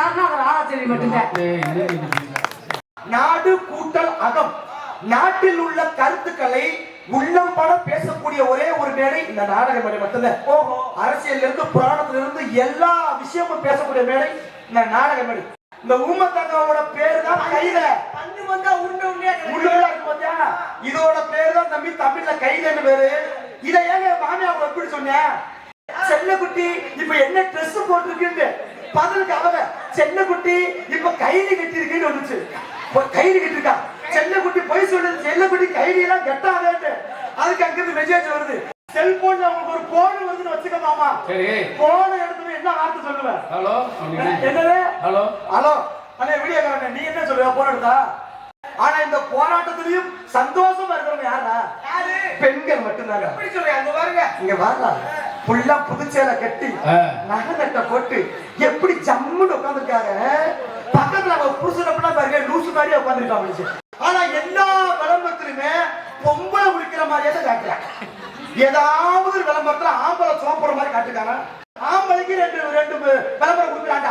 யாருன்னா அவர் ஆராய்ச்சி மட்டும்தான். நாடு கூட்டல் அகம். நாட்டில் உள்ள கருத்துக்களை உள்ளம் பட பேசக்கூடிய ஒரே ஒரு மேடை இந்த நாடக மேடை மட்டும்தான். ஓஹோ, அரசியல் இருந்து புராணத்துல இருந்து எல்லா விஷயமும் பேசக்கூடிய மேடை இந்த நாடக மேடை. இந்த ஊமத்தங்காவோட பேர் தான் கைத. தண்ணி வந்தா உருண்டை உருண்டையா இருக்கு பாத்தியா? இதோட பேர் தான் தம்பி தமிழ்ல கைதன்னு பேரு. இதை ஏங்க மாமியாவை எப்படி சொன்னேன்? செல்லக்குட்டி இப்ப என்ன ட்ரெஸ் போட்டிருக்கு பதிலுக்கு அவ செல்லக்குட்டி இப்ப கைது கட்டி இருக்குன்னு வந்துச்சு. கைது கட்டி இருக்கா செல்லக்குட்டி போய் சொல்லுது. செல்லக்குட்டி கைதி எல்லாம் கெட்டாதேன்னு. அதுக்கு அங்கிருந்து மெசேஜ் வருது. செல்போன்ல உங்களுக்கு ஒரு போன் வருதுன்னு வச்சுக்க மாமா. சரி, போன் எடுத்து என்ன வார்த்தை சொல்லுவேன்? ஹலோ என்னது? ஹலோ ஹலோ அண்ணே வீடியோக்காரன், நீ என்ன சொல்லுவ போன் எடுத்தா? ஆனா இந்த போராட்டத்திலையும் சந்தோஷமா இருக்கிறவங்க யாரா? பெண்கள் மட்டும்தாங்க. எப்படி சொல்றீங்க? அங்க பாருங்க, இங்க வரலாம். புல்லா புதுச்சேலை கட்டி நகை நட்டை போட்டு எப்படி ஜம்முன்னு உட்காந்துருக்காங்க. பக்கத்துல அவங்க புருஷன் அப்படின்னா பாருங்க லூசு மாதிரியே உட்காந்துருக்காங்க. ஆனா எல்லா விளம்பரத்திலுமே பொம்பளை குளிக்கிற மாதிரியே தான் காட்டுறாங்க. ஏதாவது விளம்பரத்துல ஆம்பளை சோப்புற மாதிரி காட்டுக்காங்க. ஆம்பளைக்கு ரெண்டு விளம்பரம் கொடுக்குறாங்க.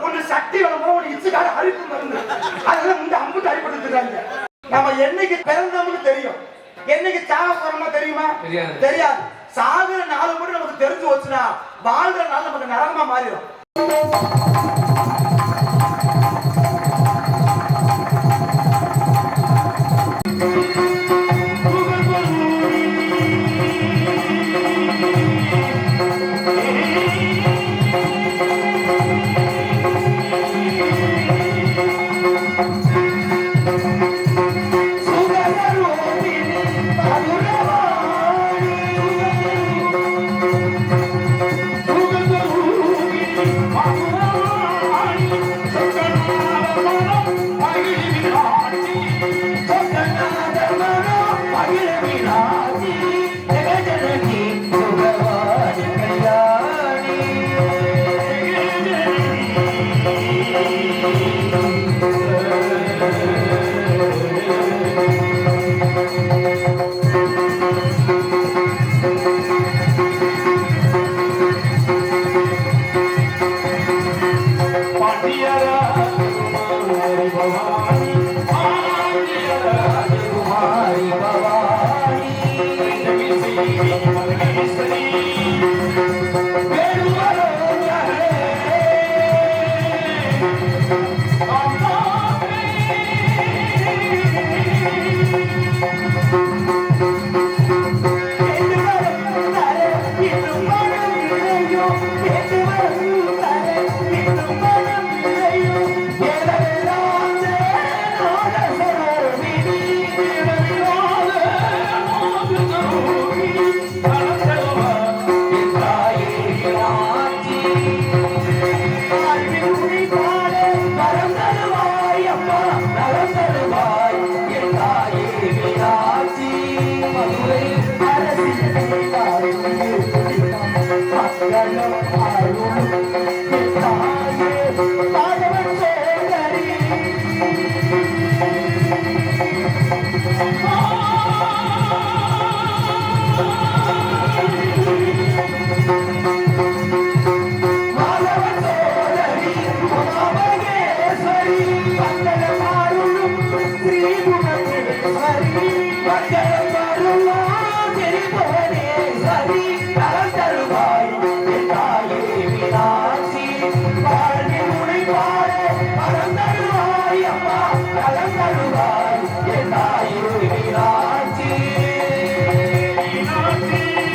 ஒண்ணு சட்டி விளம்பரம், ஒண்ணு இச்சுக்கார அரிப்பு மருந்து. அதெல்லாம் இந்த அம்புட்டு அடிபட்டு. நம்ம என்னைக்கு பிறந்தோம்னு தெரியும், என்னைக்கு சாக போறோம்னா தெரியுமா? தெரியாது. சாகுற நாள் மட்டும் நமக்கு தெரிஞ்சு வச்சுனா வாழ்ற நாள் நமக்கு நரகமா மாறிடும். Thank you.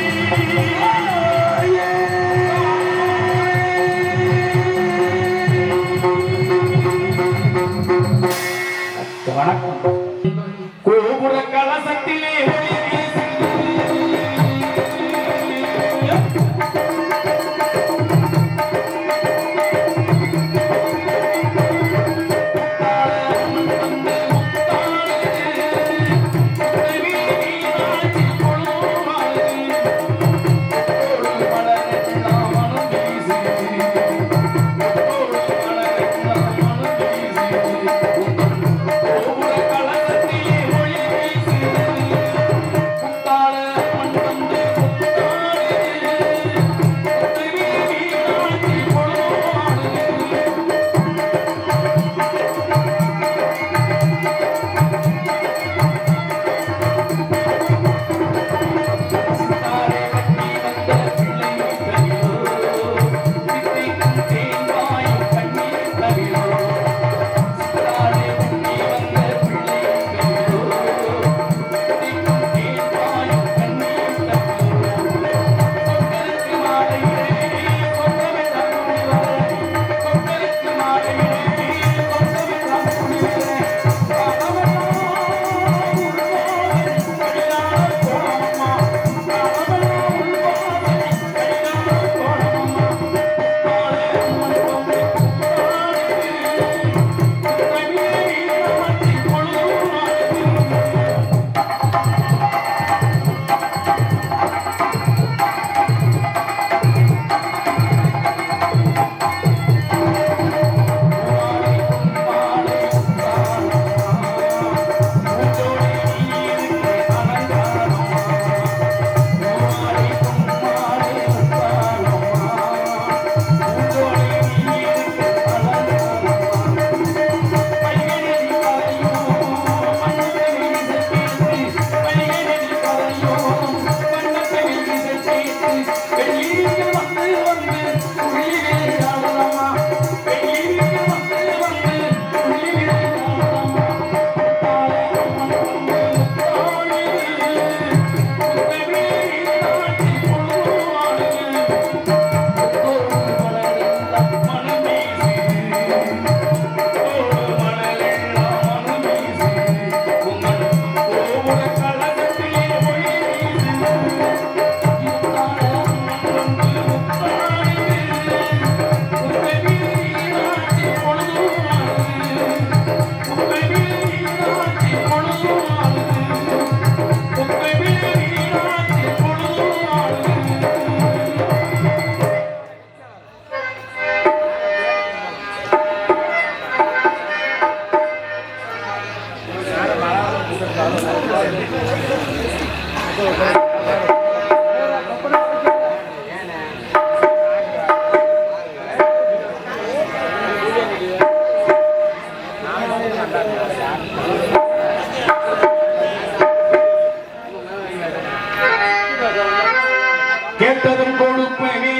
கேட்டதும் கொடுப்பனே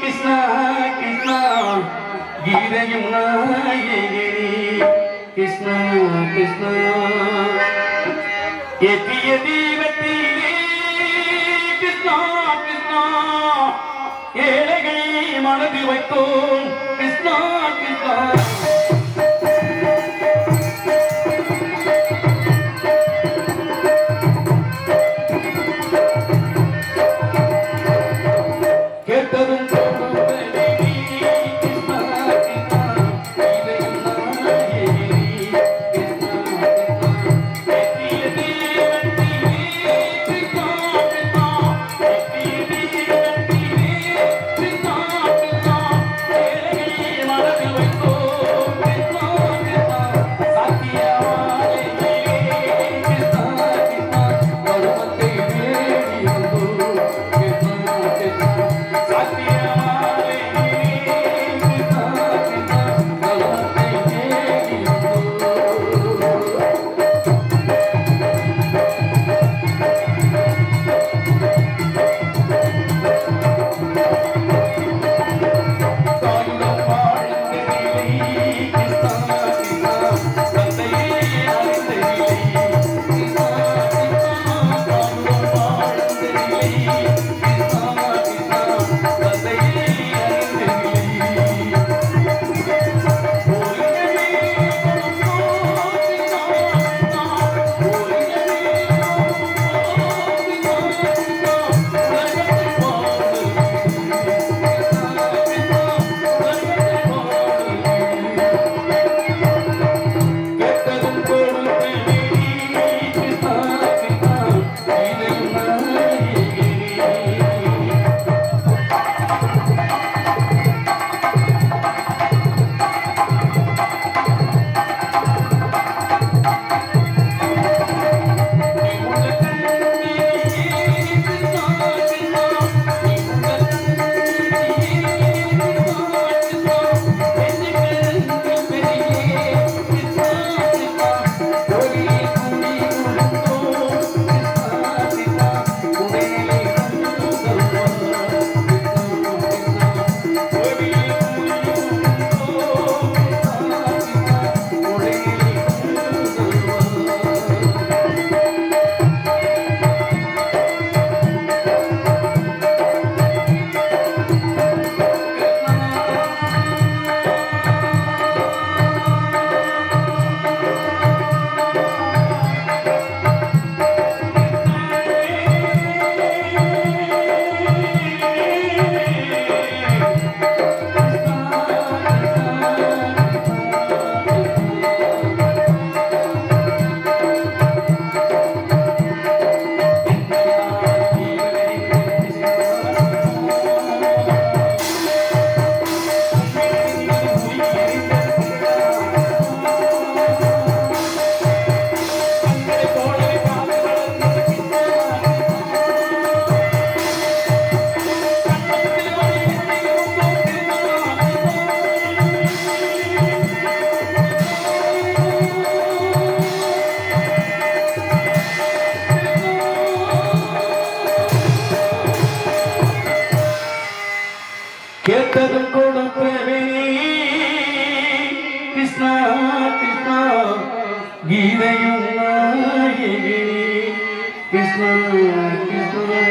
கிருஷ்ணா கிருஷ்ணா கீதையும் நாயகனே கிருஷ்ணா கிருஷ்ணா எத்திய தீபத்திலே கிருஷ்ணா கிருஷ்ணா ஏழைகளை மனது வைத்தோம் கிருஷ்ணா கிருஷ்ணா கேட்டதும் கொடுப்பவே கிருஷ்ணா கிருஷ்ணா கீதையும் நாயகனே கிருஷ்ணா கிருஷ்ணா.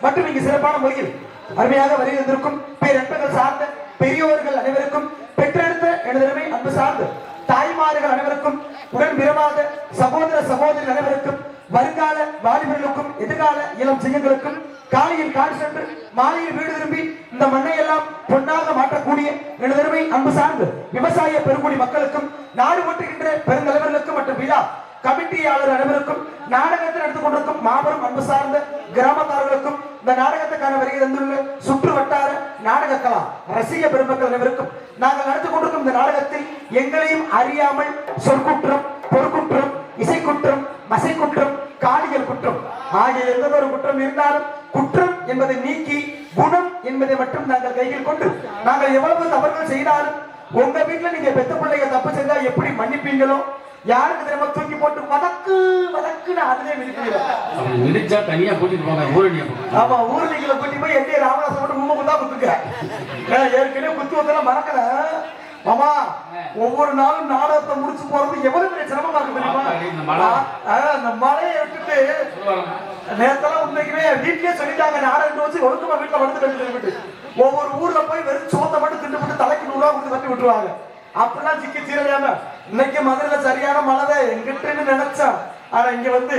மற்றும் இங்கு சிறப்பான முறையில் அருமையாக வருகிறதற்கும் பேரன்பர்கள் சார்ந்த பெரியோர்கள் அனைவருக்கும் பெற்றெடுத்த எனதருமை அன்பு சார்ந்த தாய்மார்கள் அனைவருக்கும் உடன் பிறவாத சகோதர சகோதரி அனைவருக்கும் வருங்கால வாலிபர்களுக்கும் எதிர்கால இளம் செய்யங்களுக்கும் காலையில் கால் சென்று மாலையில் வீடு திரும்பி இந்த மண்ணை எல்லாம் பொன்னாக மாற்றக்கூடிய எனதருமை அன்பு சார்ந்து விவசாய பெருங்குடி மக்களுக்கும் நாடு ஓட்டுகின்ற பெருந்தலைவர்களுக்கும் மற்றும் விழா கமிட்டியாளர் அனைவருக்கும் நாடகத்தில் நடந்து கொண்டிருக்கும் மாபெரும் அன்பு சார்ந்த கிராமத்தார்களுக்கும் இந்த நாடகத்துக்கான வருகை தந்துள்ள சுற்று வட்டார நாடக கலா ரசிக பெருமக்கள் அனைவருக்கும் நாங்கள் நடந்து கொண்டிருக்கும் இந்த நாடகத்தில் எங்களையும் அறியாமல் சொற்குற்றம் பொறுக்குற்றம் இசைக்குற்றம் மசைக்குற்றம் காலியல் குற்றம் ஆகிய எந்த ஒரு குற்றம் இருந்தாலும் குற்றம் என்பதை நீக்கி குணம் என்பதை மட்டும் நாங்கள் கையில் கொண்டு நாங்கள் எவ்வளவு தவறுகள் செய்தாலும் உங்க வீட்டுல நீங்க பெத்த பிள்ளைங்க தப்பு செஞ்சா எப்படி மன்னிப்பீங்களோ யாருக்கு தெரியுமா தூக்கி போட்டு வதக்கு வதக்குன்னு அதுலயே மிதிச்சா தனியா கூட்டிட்டு போங்க ஊரணியா. ஆமா ஊரணிகளை கூட்டி போய் எந்த ராமதாசன் மட்டும் மும்ம தான் குத்துக்க ஏற்கனவே குத்து வந்தெல்லாம் மறக்கல. மாமா ஒவ்வொரு நாளும் நாடகத்தை முடிச்சு போறது எவ்வளவு பெரிய சிரமமா இருக்கு தெரியுமா? அந்த மழையை விட்டுட்டு நேரத்தெல்லாம் உண்மைக்குமே வீட்லயே சொல்லிட்டாங்க நாடகம் வச்சு ஒழுக்கமா வீட்டுல வந்து ஒவ்வொரு ஊர்ல போய் வெறும் சோத்தை மட்டும் திண்டு போட்டு தலைக்கு 100 ரூபா கொடுத்து கட்டி விட்டுருவாங்க. அப்படிலாம் சிக்கி சீரலையாம இன்னைக்கு மதுரையில சரியான மழை எங்கிட்டன்னு நினைச்சோம். ஆனா இங்க வந்து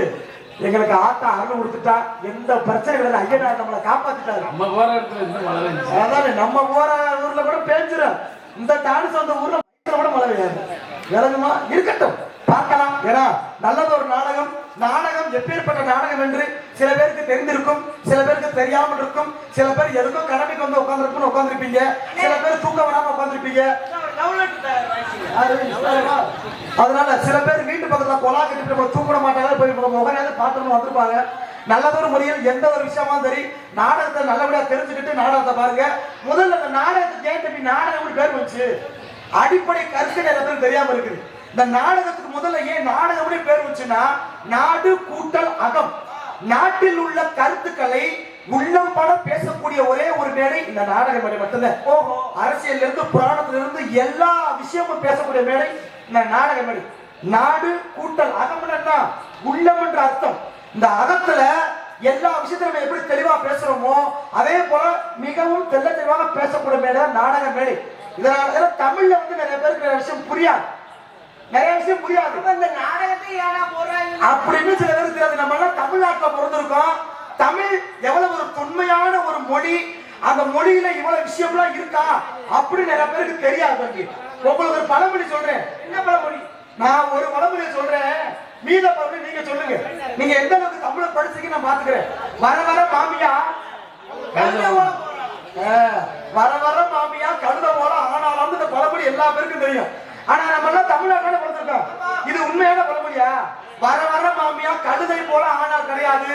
எங்களுக்கு ஆட்டா அருள் கொடுத்துட்டா எந்த பிரச்சனைகள் ஐயனா நம்மளை காப்பாத்திட்டாரு. அதானே நம்ம போற ஊர்ல கூட பேஞ்சிடும். இந்த டான்ஸ் அந்த ஊர்ல கூட மழை பெய்யாது. விளங்குமா? இருக்கட்டும் பார்க்கலாம். ஏன்னா நல்லது ஒரு நாடகம். நாடகம் எப்பேற்பட்ட நாடகம் என்று சில பேருக்கு தெரிந்திருக்கும், சில பேருக்கு தெரியாமல் இருக்கும். சில பேர் எதுக்கும் கடமைக்கு வந்து உட்கார்ந்துருப்பீங்க, சில பேர் தூக்க வராம உட்கார்ந்துருப்பீங்க. அதனால சில பேர் வீட்டு பக்கத்துல கொலா கட்டிட்டு தூக்கிட மாட்டாங்க, போய் முகரையாவது பாட்டு வந்திருப்பாங்க. நல்லதொரு முறையில் எந்த ஒரு விஷயமா சரி நாடகத்தை நல்லபடியா தெரிஞ்சுக்கிட்டு நாடகத்தை பாருங்க. முதல்ல இந்த நாடகத்துக்கு ஏன் நாடகம் பேர் வச்சு அடிப்படை கருத்து நிறைய பேர் தெரியாம இருக்குது. இந்த நாடகத்துக்கு முதல்ல ஏன் நாடகம் பேர் வச்சுன்னா நாடு கூட்டல் அகம். நாட்டில் உள்ள கருத்துக்களை உள்ளம் பட பேசக்கூடிய ஒரே ஒரு மேடை இந்த நாடக மேடை மட்டும்தான். அரசியல் இருந்து புராணத்துல இருந்து எல்லா விஷயமும் பேசக்கூடிய மேடை இந்த நாடக மேடை. நாடு கூட்டல் அகம்னா உள்ளம் என்ற அர்த்தம். இந்த அகத்துல எல்லா விஷயத்தையும் நம்ம எப்படி தெளிவா பேசுறோமோ அதே போல மிகவும் தெல்ல தெளிவாக பேசக்கூடிய மேடை நாடக மேடை. இதனால தமிழ்ல வந்து நிறைய பேருக்கு நிறைய விஷயம் புரியாது, நிறைய விஷயம் புரியாது. இந்த நாடகத்தை ஏன்னா போறாங்க அப்படின்னு சில பேருக்கு தெரியாது. நம்ம எல்லாம் தமிழ்நாட்டுல பிறந்திருக்கோம். தமிழ் எவ்வளவு ஒரு தொன்மையான ஒரு மொழி, அந்த மொழியில இவ்வளவு விஷயம்லாம் இருக்கா அப்படின்னு நிறைய பேருக்கு தெரியாது. உங்களுக்கு ஒரு பழமொழி சொல்றேன். என்ன பழமொழி? நான் ஒரு பழமொழி சொல்றேன். மீத பகுதி நீங்க சொல்லுங்க. நீங்க எந்த அளவுக்கு தமிழ படிச்சீங்க நான் பாத்துக்கிறேன். வர வர மாமியா வர வர மாமியா கழுத போல ஆனாலும் இந்த பழமொழி எல்லா பேருக்கும் தெரியும். ஆனா நம்ம எல்லாம் தமிழ்நாட்டில படிச்சிருக்கோம். இது உண்மையான பழமொழியா? வர வர மாமியா கழுதை போல ஆனால் கிடையாது.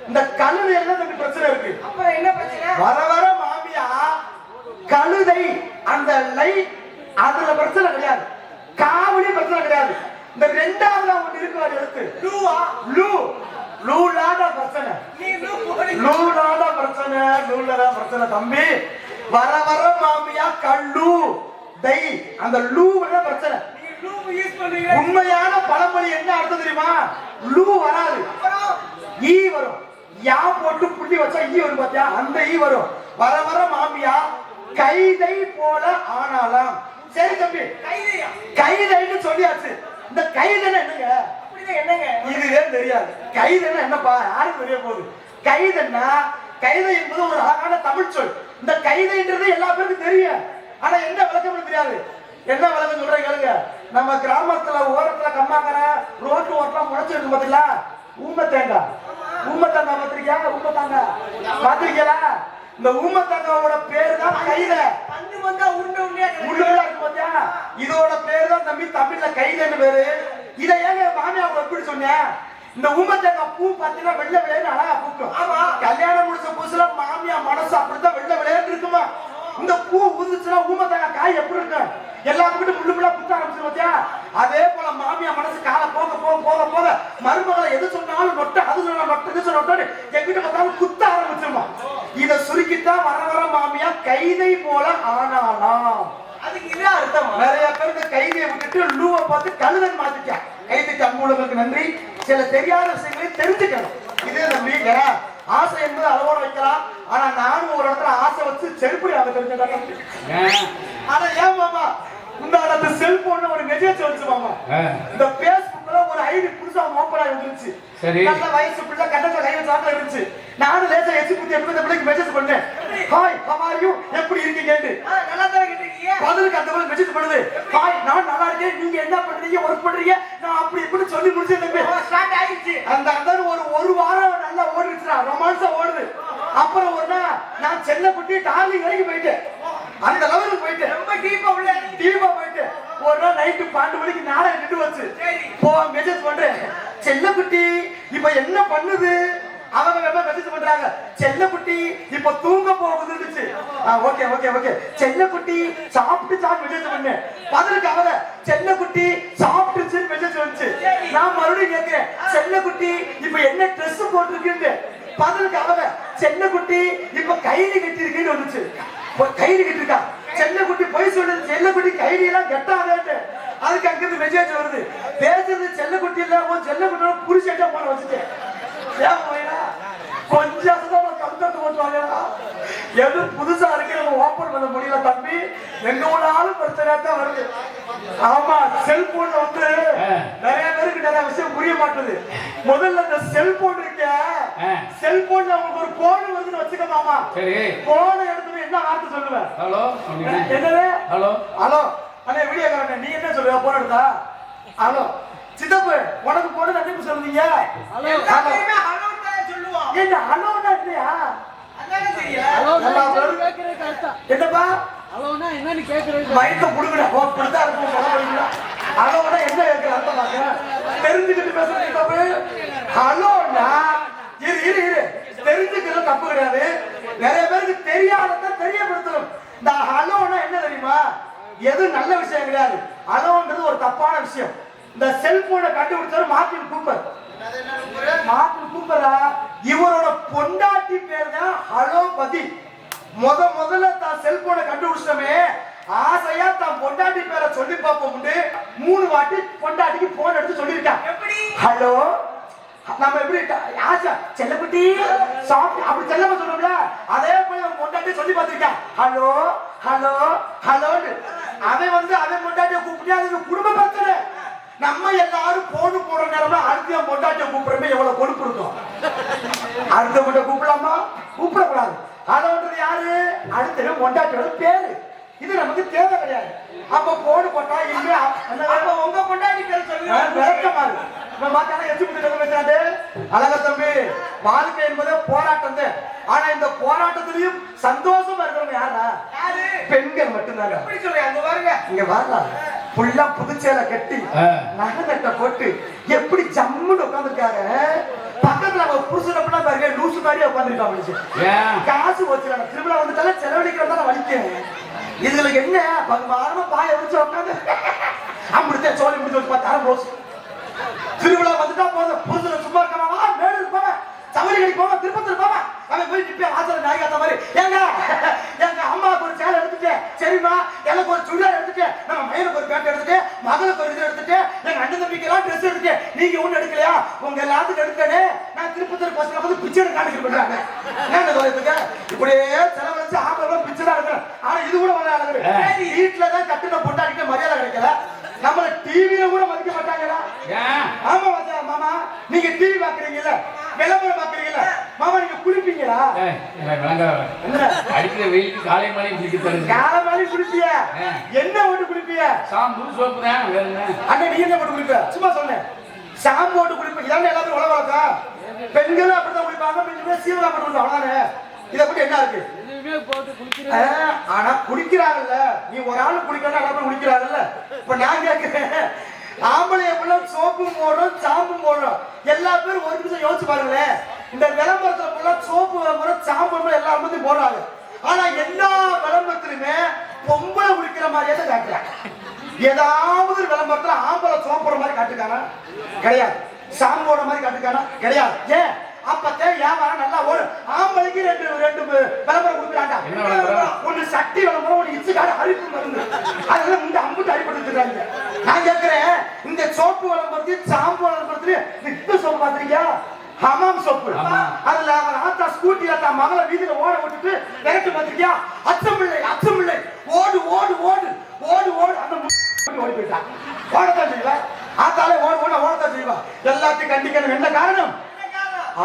இந்த கழுதை என்ன பிரச்சனை இருக்கு? அப்ப என்ன பிரச்சனை? வர வர மாமியா கழுதை அந்த லை அதுல பிரச்சனை கிடையாது. காவலி பிரச்சனை கிடையாது. இந்த ரெண்டாவது ஒன்று இருக்கு எடுத்து லூவா லூ லூலாத பிரச்சனை. நீ லூ போடி லூலாத பிரச்சனை லூலாத பிரச்சனை தம்பி. வர வர மாமியா கல்லு தை அந்த லூவல பிரச்சனை. நீ லூ யூஸ் பண்றீங்க. உண்மையான பழமொழி என்ன அர்த்தம் தெரியுமா? லூ வராது, ஈ வரும். யா போட்டு புள்ளி வச்சா ஈ வரும் பாத்தியா? அந்த ஈ வரும். வர வர மாமியா கைதை போல ஆனாலாம். சரி தம்பி, கைதையா? கைதைன்னு சொல்லியாச்சு. இந்த கைதைன்னா என்னங்க? அப்படிதான் என்னங்க? இதுவே தெரியாது. கைதைன்னா என்னப்பா? யாருக்கு தெரிய போகுது? கைதைன்னா கைதை என்பது ஒரு அழகான தமிழ் சொல். இந்த கைதைன்றது எல்லா பேருக்கும் தெரியும். ஆனா என்ன விளக்கம் தெரியாது. என்ன விளக்கம் சொல்றேன் கேளுங்க. நம்ம கிராமத்துல ஓரத்துல கம்மாக்கரை ரோட்டு ஓட்டலாம் முளைச்சிருக்கு பாத்தீங்களா? ஊம தேங்காய். ஊம தேங்காய் பாத்திருக்கியா? ஊம தேங்காய் பாத்திருக்கீங்களா? இந்த ஊம தேங்காயோட பேர் தான் கைதை. பந்து வந்தா உருண்டை உருண்டையா முள்ளோட இருக்கு பாத்தியா? இதோட பேர் தான் தம்பி தமிழ்ல கைதைன்னு பேரு. இதை ஏங்க மாமியாவுக்கு எப்படி சொன்னேன்? இந்த ஊம தேங்காய் பூ பாத்தீங்கன்னா வெள்ளை விளையாடு அழகா பூக்கும். ஆமா, கல்யாணம் முடிச்ச புதுசுல மாமியா மனசு அப்படித்தான் வெள்ளை விளையாடு இருக்குமா? இந்த பூ உதிச்சுன்னா ஊம தேங்காய் காய் எப்படி இருக்கும்? எல்லாத்துக்கிட்ட முள்ளு முள்ளா புத்த ஆரம்பிச்சு பாத்தியா? அதே போல மாமியா மனசு கால போக போக போக போக மருமகளை எது சொன்னாலும் நொட்ட, அது சொன்னா நொட்ட, இது சொன்ன நொட்டு எங்கிட்ட பார்த்தாலும் குத்த ஆரம்பிச்சிருமா. இதை சுருக்கித்தான் வர வர மாமியா கைதை போல ஆனாலாம். அதுக்கு இதான் அர்த்தமா? நிறைய பேருக்கு கைதியை விட்டுட்டு லூவை பார்த்து கழுதன் மாத்திட்டான். கைதிக்கு அன்புள்ளவங்களுக்கு நன்றி. சில தெரியாத விஷயங்களை தெரிஞ்சுக்கணும். இதே நம்பி ஆசை என்பது அளவோட வைக்கலாம். ஆனா நானும் ஒரு இடத்துல ஆசை வச்சு செருப்படி அதை தெரிஞ்சுக்கலாம். ஆனா ஏன் மாமா இந்த அந்த செல்போன்ல ஒரு மெசேஜ் வந்துச்சு மாமா. இந்த பேஸ்புக்ல ஒரு ஐடி புதுசா ஓபன் ஆகி வந்துருச்சு. நல்ல வயசு பிள்ளை கட்டத்துல கை வச்சாக்க இருந்துச்சு. நானும் லேசா எச்சி புத்தி எப்படி இந்த பிள்ளைக்கு மெசேஜ் பண்ணேன். ஹாய் ஹவ் ஆர் யூ, எப்படி இருக்கீங்க? நல்லா தான் இருக்கீங்க. பதிலுக்கு அந்த மாதிரி மெசேஜ் பண்ணுது. ஹாய் நான் நல்லா இருக்கேன், நீங்க என்ன பண்றீங்க, ஒர்க் பண்றீங்க, நான் அப்படி இப்படி சொல்லி முடிச்சேன். ஸ்டார்ட் ஆயிடுச்சு. அந்த ஒரு வாரம் நல்லா ஓடிடுச்சுடா, ரொமான்ஸா ஓடுது. அப்புறம் ஒரு நாள் நான் செல்லப்பட்டி டார்லிங் வரைக்கும் போயிட்டேன். அந்த லெவலுக்கு போயிட்டேன். ரொம்ப டீப்பா போயிட்டேன். ஒரு நாள் நைட்டு 12 மணிக்கு நாடகம் நின்று வச்சு போ மெசேஜ் பண்றேன். செல்லக்குட்டி இப்ப என்ன பண்ணுது? அவங்க மெசேஜ் பண்றாங்க. செல்லக்குட்டி இப்ப தூங்க போகுதுன்னு. Okay okay okay. செல்லக்குட்டி சாப்பிட்டு மெசேஜ் பண்ணேன். பதிலுக்கு அவங்க செல்லக்குட்டி சாப்பிட்டுச்சு மெசேஜ் வந்துச்சு. நான் மறுபடியும் கேட்கிறேன், செல்லக்குட்டி இப்ப என்ன ட்ரெஸ் போட்டிருக்குன்னு. பதிலுக்கு அவங்க செல்லக்குட்டி இப்ப கைலி கட்டி இருக்குன்னு வந்துச்சு. கைலி கட்டி இருக்கா? செல்லக்குட்டி போய் சொல்லுது. செல்லக்குட்டி கைலி எல்லாம் கெட்டாதேன்னு. அதுக்கு அங்கிருந்து மெசேஜ் வருது. பேசுறது செல்லக்குட்டி இல்ல, செல்லக்குட்டியோட புரிச்சேட்டா போன வச்சுட்டேன். கொஞ்சம் கம்ப்யூட்டர் போட்டுவாங்க. எது புதுசா இருக்கு நம்ம ஓபன் பண்ண முடியல தம்பி. எங்க ஊராலும் பிரச்சனை தான் வருது. ஆமா, செல்போன்ல வந்து நிறைய பேருக்கு நிறைய விஷயம் புரிய மாட்டேது. முதல்ல இந்த செல்போன் இருக்க, செல்போன்ல உங்களுக்கு ஒரு போன் வருதுன்னு வச்சுக்க மாமா. போனை எடுத்து என்ன வார்த்தை சொல்லுவேன்? ஹலோ. என்னது? Hello hello. அண்ணே வீடியோ காரனே, நீ என்ன சொல்லுவ போன் எடுத்தா? ஹலோ சித்தப்பு, உனக்கு போன நன்றி சொல்லுவீங்க. ஹலோ ஹலோ சொல்லுவோம். ஏங்க ஹலோனா இல்லையா? அதானே தெரியல. என்னப்பா ஹலோனா என்னன்னு கேக்குறது? மைக்க புடுங்கடா. ஓ புடிச்சா இருக்கும் சொல்லுவீங்களா? ஹலோனா என்ன கேக்குற அர்த்தம் பாக்க தெரிஞ்சுக்கிட்டு பேசுறது தப்பு. ஹலோனா இரு தெரிஞ்சுக்கிறது தப்பு கிடையாது. நிறைய பேருக்கு தெரியாதத தெரியப்படுத்தணும். இந்த ஹலோனா என்ன தெரியுமா? எது நல்ல விஷயம் கிடையாது. ஹலோன்றது ஒரு தப்பான விஷயம். இந்த செல்போனை கண்டுபிடிச்சவர் மார்ட்டின் கூப்பர். மார்ட்டின் கூப்பரா? இவரோட பொண்டாட்டி பேர் தான் ஹலோபதி. முதல்ல தான் செல்போனை கண்டுபிடிச்சமே ஆசையா தான் பொண்டாட்டி பேரை சொல்லி பார்ப்போம். 3 வாட்டி பொண்டாட்டிக்கு போன் எடுத்து சொல்லியிருக்கான். ஹலோ நம்ம எப்படி ஆசை செல்லக்குட்டி சாப்பிட்டு அப்படி செல்லமா சொல்றோம்ல, அதே போல பொண்டாட்டி சொல்லி பார்த்திருக்கான். Hello hello ஹலோன்னு. அவன் பொண்டாட்டியை கூப்பிட்டு அது குடும்ப பிரச்சனை. நம்ம எல்லாரும் போன் போடுற நேரம்ல அடுத்த பொண்டாட்டியை கூப்பிடுறமே எவ்வளவு கொழுப்பு இருக்கும். அடுத்த மட்டும் கூப்பிடலாமா? கூப்பிடக்கூடாது. ஹலோன்றது யாரு? அடுத்த பொண்டாட்டியோட பேரு. இது நமக்கு தேவை கிடையாது. அப்ப போன் போட்டா இல்லையா? உங்க பொண்டாட்டி பேர் சொல்லுங்க. விளக்கமா இருக்கு. நான் மாத்தான எச்சு முட்டு பேசுறாரு. அழக தம்பி, வாழ்க்கை என்பது போராட்டம் தான். ஆனா இந்த போராட்டத்திலையும் சந்தோஷமா இருக்கிறவங்க யாரா? பெண்கள் மட்டும்தாங்க. எப்படி சொல்றீங்க? அங்க பாருங்க. இங்க வரல. ஃபுல்லா புதுச்சேலை கட்டி நகை நட்ட போட்டு எப்படி ஜம்முன்னு உட்காந்துருக்காங்க. பக்கத்துல அவ புருஷன் அப்படின்னா பாருங்க லூசு மாதிரியே உட்காந்துருக்காங்க. காசு வச்சுறாங்க. திருவிழா வந்துட்டாலும் செலவழிக்கிறதா வலிக்கும். இதுகளுக்கு என்ன பகுமானமா பாய வச்சு உட்காந்து அப்படித்தே சோழி முடிச்சு வச்சு பார்த்தாரு போச்சு. திருவிழா வந்துட்டா போதும் புருஷனை சும்மா இருக்காமா மேடு இருப்பாங்க சவரி கடி போவா திருப்பத்தூர் போவா அவன் போய் நிப்பே வாசல் நாய் காத்த மாதிரி எங்க அம்மாவுக்கு ஒரு சேலை எடுத்துட்டேன் சரிம்மா எனக்கு ஒரு சுடிதார் எடுத்துட்டேன் நம்ம மயிலுக்கு ஒரு பேண்ட் எடுத்துட்டு மகளுக்கு ஒரு இது எடுத்துட்டு எங்க அண்ணன் தம்பிக்கு எல்லாம் ட்ரெஸ் எடுத்துட்டேன் நீங்க ஒண்ணு எடுக்கலையா உங்க எல்லாத்துக்கும் எடுத்தேனே நான் திருப்பத்தூர் பசங்க வந்து பிச்சை காணிக்க பண்றாங்க என்ன சொல்றதுக்கு இப்படியே செலவழிச்சு ஆம்பளை பிச்சை தான் எடுக்கிறேன் ஆனா இது கூட வர வீட்டுல தான் கட்டுன பொண்டாடிட்டு மரியாதை கிடைக்கல நம்மள டிவில கூட மதிக்க மாட்டாங்களா ஆமா மாமா நீங்க டிவி பாக்குறீங்கல்ல விளம்பரம் பாக்குறீங்கல்ல மாமா நீங்க குளிப்பீங்களா அடிக்கிற வெயிலுக்கு காலை மலை குளிக்க தருங்க காலை மலை குளிப்பிய என்ன போட்டு குளிப்பிய ஷாம்பு சோப்பு தான் வேற என்ன அண்ணா நீ என்ன போட்டு குளிப்ப சும்மா சொன்னேன் ஷாம்பு போட்டு குளிப்ப இதானே எல்லாரும் உலகா பெண்களும் அப்படிதான் குளிப்பாங்க பெண்களும் சீவலா போட்டு அவ்வளவுதானே இத பத்தி என்ன இருக்கு ஆனா குடிக்கிறாங்கல்ல நீ ஒரு ஆளு குடிக்கணும் எல்லாரும் குடிக்கிறாங்கல்ல இப்ப நான் கேட்கிறேன் ஆம்பளை எப்பெல்லாம் சோப்பும் போடும் சாம்பும் போடும் எல்லா பேரும் ஒரு நிமிஷம் யோசிச்சு பாருங்களேன் இந்த விளம்பரத்துல போல சோப்பு விளம்பரம் சாம்பு எல்லாரும் போடுறாங்க ஆனா எல்லா விளம்பரத்திலுமே பொம்பளை குடிக்கிற மாதிரியே தான் காட்டுறாங்க ஏதாவது விளம்பரத்துல ஆம்பளை சோப்புற மாதிரி காட்டுக்கானா கிடையாது சாம்போட மாதிரி காட்டுக்கானா கிடையாது ஏன் அப்பத்தே வியாபாரம் நல்லா ஓடும் ஆம்பளைக்கு ரெண்டு விளம்பரம் கொடுக்குறாங்க ஒன்னு சட்டி விளம்பரம் ஒன்னு இச்சுக்காடு அரிப்பு மருந்து அதெல்லாம் இந்த அம்புட்டு அடிபட்டு நான் கேட்கிறேன் இந்த சோப்பு விளம்பரத்தையும் சாம்பு விளம்பரத்தையும் இந்த சோப்பு பாத்திருக்கியா ஹமாம் சோப்பு அதுல அவன் ஆத்தா ஸ்கூட்டில தான் மகளை வீதியில ஓட விட்டுட்டு விரட்டு பாத்திருக்கியா அச்சமில்லை ஓடு ஓடு ஓடு ஓடு ஓடு அந்த ஓடி போயிட்டான் ஓடத்தான் செய்வா ஆத்தாலே ஓடத்தான் செய்வா எல்லாத்தையும் கண்டிக்கணும் என்ன காரணம்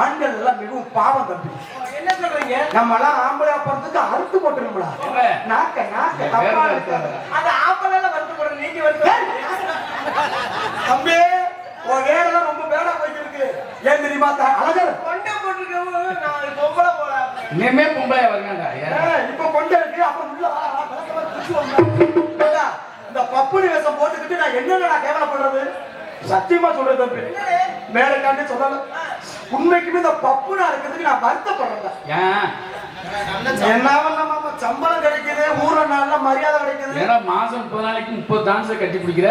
ஆண்கள் எல்லாம் மிகவும் பாவம் தம்பி என்ன சொல்றீங்க நம்ம எல்லாம் ஆம்பளை பிறந்துக்கு அறுத்து போட்டுருங்களா நாக்க தப்பா இருக்காது அந்த ஆம்பளை எல்லாம் வருத்து போடுற நீங்க வருத்து தம்பி உன் வேறெல்லாம் ரொம்ப வேலை போயிருக்கு ஏன் தெரியுமா அழகர் கொண்டை போட்டுருக்கவங்க நான் பொம்பளை போல இனிமே பொம்பளை வருங்கடா இப்ப கொண்டை இருக்கு அப்ப உள்ள இந்த பப்புனி வேஷம் போட்டுக்கிட்டு நான் என்னென்ன கேவலப்படுறது சத்தியமா சொல்றேன் தம்பி மேல காண்டி சொல்லல உண்மைக்குமே இந்த பப்புனா இருக்கிறதுக்கு நான் வருத்தப்படுறேன் என்ன பண்ணாம சம்பளம் கிடைக்குது ஊர்ல நல்ல மரியாதை கிடைக்குது ஏன்னா மாசம் 30 நாளைக்கு 30 டான்ஸ் கட்டி பிடிக்கிற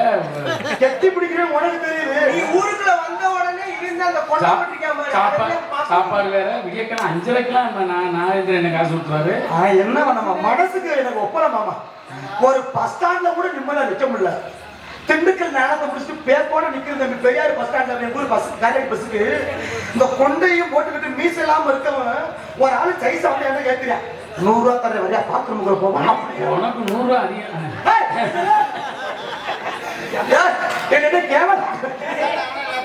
கட்டி பிடிக்கிறேன் உனக்கு தெரியுது நீ ஊருக்குள்ள வந்த உடனே இருந்து அந்த கொண்டை போட்டுருக்காம சாப்பாடு வேற விடியக்கலாம் 5:30க்கெல்லாம் நான் என்ன காசு கொடுத்துருவாரு என்ன நம்ம மனசுக்கு எனக்கு ஒப்பல மாமா ஒரு பஸ் ஸ்டாண்ட்ல கூட நிம்மதியா நிக்க முடியல திண்டுக்கல் நேரத்தை முடிச்சுட்டு பேப்போட நிக்கிறது தம்பி பெரியார் பஸ் ஸ்டாண்ட்ல எங்க ஊர் பஸ் காலேஜ் பஸ்ஸுக்கு இந்த கொண்டையும் போட்டுக்கிட்டு மீச இல்லாம இருக்கவன் ஒரு ஆளு சைஸ் வந்து என்ன கேட்கிறேன் 100 ரூபா தர வரையா பாத்ரூமுக்குள்ள போவான் உனக்கு 100 ரூபா அதிகம் என்ன கேவலம்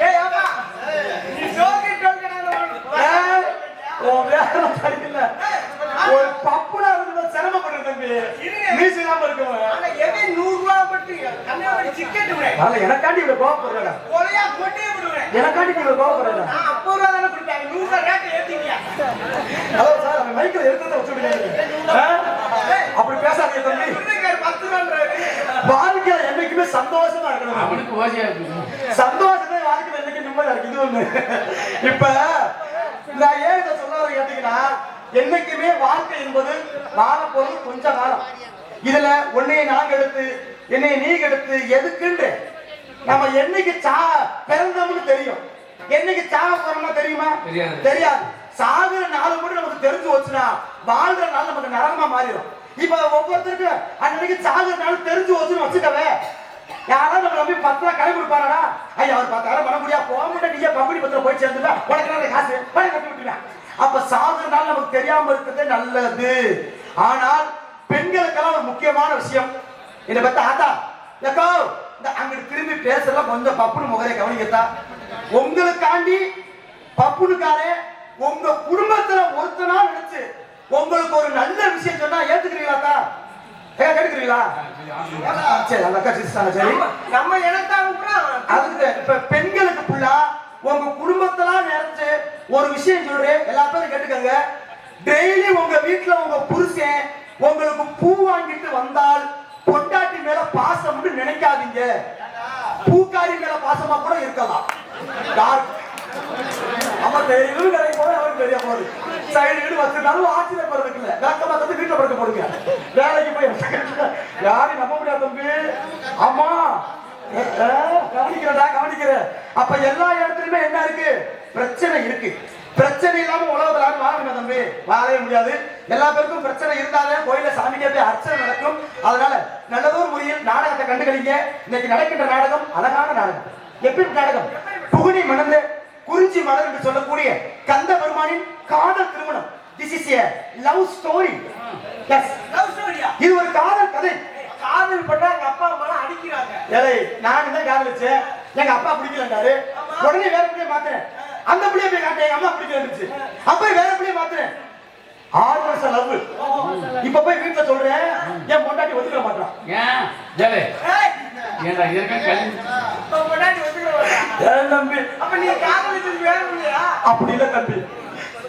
ஏய் அப்பா நீ ஜோக்கி சரியில்ல ஒரு பப்புனா இருந்து சிரமப்படுற தம்பி மீச இல்லாம இருக்கவன் ஆனா எவே 100 ரூபாய் பட்டு கண்ணாடி சிக்கெட் விடு நான் எனக்காண்டி இவ்வளவு கோவப்படுறேன் கொலையா கொட்டே விடுறேன் எனக்காண்டி இவ்வளவு கோவப்படுறேன் நான் 50 ரூபாய் தான கொடுத்தாங்க 100 ரூபாய் ரேட் ஏத்திங்க ஹலோ சார் அந்த மைக்ல எடுத்து வச்சுடுங்க அப்படி பேசாதீங்க தம்பி 10 ரூபாய் வாழ்க்கையில என்னைக்குமே சந்தோஷமா இருக்கணும் அவனுக்கு ஓசியா இருக்கு சந்தோஷமே வாழ்க்கையில என்னைக்கு நிம்மதியா இருக்கு இது ஒண்ணு இப்ப நான் ஏன் இதை சொல்ல வர கேட்டீங்கன்னா என்னைக்குமே வாழ்க்கை என்பது வாழ போறது கொஞ்ச காலம் இதுல உன்னைய நாங்க எடுத்து என்னைய நீ எடுத்து எதுக்குன்னு நம்ம என்னைக்கு பிறந்தோம்னு தெரியும் என்னைக்கு சாக போறோம்னா தெரியுமா தெரியாது சாகுற நாள் மட்டும் நமக்கு தெரிஞ்சு வச்சுனா வாழ்ற நாள் நமக்கு நரகமா மாறிடும் இப்ப ஒவ்வொருத்தருக்கும் அன்னைக்கு சாகுற நாள் தெரிஞ்சு வச்சுன்னு வச்சுக்கவே யாராவது நம்ம நம்பி 10 ரூபா கடை கொடுப்பாரா ஐயா அவர் 10,000 பண்ண முடியா போக முடியாது நீங்க பங்குனி பத்திரம் போய் சேர்ந்துட்டா உனக்கு நல்ல காசு பணம் கட்டி விட்டுருவேன் அப்ப சாகுற நாள் நமக்கு தெரியாம இருக்கிறதே நல்லது ஆனால் பெண்களுக்கெல்லாம் ஒரு முக்கியமான விஷயம் இதை பத்தி ஆத்தா ஏக்கோ இந்த அங்கிட்டு திரும்பி பேசுறதுல கொஞ்சம் பப்புனு முகரை கவனிக்கத்தா உங்களுக்காண்டி பப்புனுக்காரே உங்க குடும்பத்துல ஒருத்தனா நினைச்சு உங்களுக்கு ஒரு நல்ல விஷயம் சொன்னா ஏத்துக்கிறீங்களா கேட்டுக்கிறீங்களா? சரி அந்த அக்கா சிரிச்சாங்க. சரி நம்ம இனத்தாங்க அதுக்கு இப்ப பெண்களுக்கு ஃபுல்லா உங்க குடும்பத்தெல்லாம் நினைச்சு ஒரு விஷயம் சொல்றேன், எல்லா பேரும் கேட்டுக்கங்க. டெய்லி உங்க வீட்டுல உங்க புருஷன் உங்களுக்கு பூ வாங்கிட்டு வந்தால் பொண்டாட்டி மேல பாசம் நினைக்காதீங்க. பூக்காரி மேல பாசமா கூட இருக்கலாம். அவன் டெய்லியும் கடைக்கு போய் அவருக்கு தெரிய போகுது. சைடு வீடு வச்சிருந்தாலும் ஆச்சரியப்படுறதுக்கு இல்ல. விளக்கமா வந்து வீட்டுல படுக்க போடுங்க. வேலைக்கு போய் யாரையும் நம்ப முடியாது தம்பி. ஆமா கவனிக்கிறேன். அப்ப எல்லா இடத்துலயுமே என்ன இருக்கு? பிரச்சனை இருக்கு. பிரச்சனை இல்லாம உலகத்துல வாழ முடியாது தம்பி, வாழவே முடியாது. எல்லா பேருக்கும் பிரச்சனை இருந்தாலே கோயில சாமிக்கே போய் அர்ச்சனை நடக்கும். அதனால நல்லதொரு முறையில் நாடகத்தை கண்டுகளிங்க. இன்னைக்கு நடக்கின்ற நாடகம் அழகான நாடகம். எப்படி நாடகம்? புகுனி மணந்து குறிஞ்சி மலர் என்று சொல்லக்கூடிய கந்த பெருமானின் காதல் திருமணம். This is a love story. Yes, love ஸ்டோரியா? இது ஒரு காதல் கதை. காதல் பண்ணா எங்க அப்பா அம்மா அடிக்கிறாங்க. ஏலே நான் தான் காதலிச்சேன், எங்க அப்பா பிடிக்கலன்றாரு. உடனே வேற பிள்ளைய மாத்துறேன். அந்த பிள்ளைய போய் காட்டேன், எங்க அம்மா பிடிக்கலன்னுச்சு. அப்ப வேற பிள்ளைய மாத்துறேன். 6 வருஷம் லவ். இப்ப போய் வீட்டுல சொல்றேன், என் பொண்டாட்டி ஒத்துக்க மாட்டான். ஏன் ஜலே ஏன்டா இருக்க கல்வி பொண்டாட்டி ஒத்துக்க மாட்டாங்க. ஏன் தம்பி? அப்ப நீ காதலிச்சது வேற இல்லையா? அப்படி இல்ல தம்பி,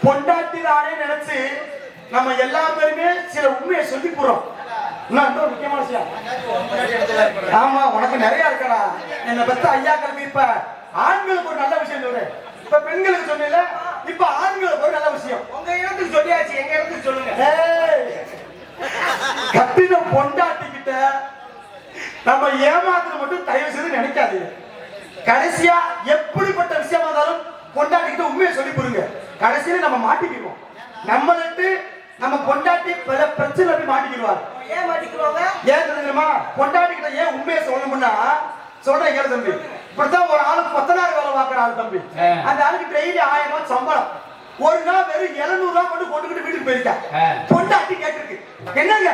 பொண்டாட்டி தானே நினைச்சு நம்ம எல்லா பேருமே சில உண்மையை சொல்லி போறோம். இன்னொரு முக்கியமான விஷயம், ஆமா உனக்கு நிறைய இருக்கடா. என்ன பத்தி ஐயாக்களுக்கு இப்ப ஆண்களுக்கு ஒரு நல்ல விஷயம் சொல்றேன். இப்ப பெண்களுக்கு சொன்னீங்க, இப்ப ஆண்களுக்கு ஒரு நல்ல விஷயம். உங்க இடத்துக்கு சொல்லியாச்சு, எங்க இடத்துக்கு சொல்லுங்க. கட்டின பொண்டாட்டி கிட்ட நம்ம ஏமாத்துறது மட்டும் தயவு செய்து நினைக்காது. கடைசியா எப்படிப்பட்ட விஷயமா இருந்தாலும் பொண்டாட்டி கிட்ட உண்மையை சொல்லி போடுங்க. கடைசியில நம்ம மாட்டிக்குவோம். நம்மளுக்கு நம்ம பொண்டாட்டி பல பிரச்சனை போய் மாட்டிக்கிடுவார். ஏன் மாட்டிக்குவாங்க? ஏன் தெரியுமா? பொண்டாட்டி கிட்ட ஏன் உண்மையை சொல்லணும்னா, சொல்றேன் கேளு தம்பி. இப்படித்தான் ஒரு ஆளுக்கு 10,000 வேலை பார்க்கிற ஆளு தம்பி. அந்த ஆளுக்கு டெய்லி 1000 ரூபாய் சம்பளம். ஒரு நாள் வெறும் 700 ரூபாய் கொண்டு போட்டுக்கிட்டு வீட்டுக்கு போயிருக்கேன். பொண்டாட்டி கேட்டிருக்கு, என்னங்க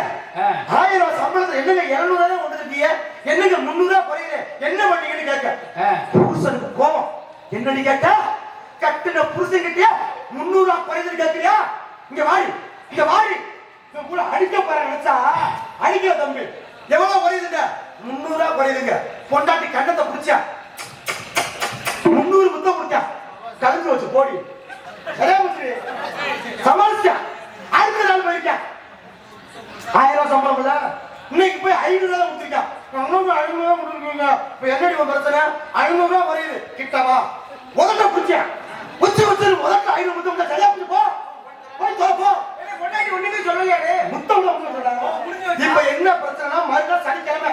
1000 ரூபாய் சம்பளத்தை என்னங்க 700 ரூபாய் கொண்டு இருக்கீங்க, என்னங்க 300 ரூபாய் குறையுது, என்ன பண்ணீங்கன்னு கேட்க. புருஷனுக்கு கோபம். என்னடி கேட்ட? கட்டின புருஷன் கிட்டயா 300 ரூபாய் குறையுதுன்னு கேட்கிறியா? இங்க வாடி, இங்க வாடி. கூட அடிக்க போற நினைச்சா அடிக்க தம்பி. எவ்வளவு குறையுதுங்க? 300 ரூபாய் குறையுதுங்க. பொண்டாட்டி கண்ணத்தை புடிச்சா 300 முத்தம் குடிச்சா கலந்து வச்சு போடி சமாளிச்சா. அடுத்த நாள் போயிருக்க 1000 ரூபாய் சம்பளம் இல்ல, இன்னைக்கு போய் 500 ரூபாய் கொடுத்துருக்கா. 500 ரூபாய் கொடுத்துருக்கீங்க. இப்ப என்னடி பிரச்சனை? 500 ரூபாய் குறையுது. கிட்டவா உதட்ட குடிச்சா உச்சி வச்சு உதட்ட 500 முத்தம் சரியா பிடிச்சு போ, போய் தோப்போ. பொண்டாட்டி ஒண்ணுமே சொல்லலையாரு. முத்தம் சொல்றாங்க. இப்ப என்ன பிரச்சனைனா, மறுநாள் சனிக்கிழமை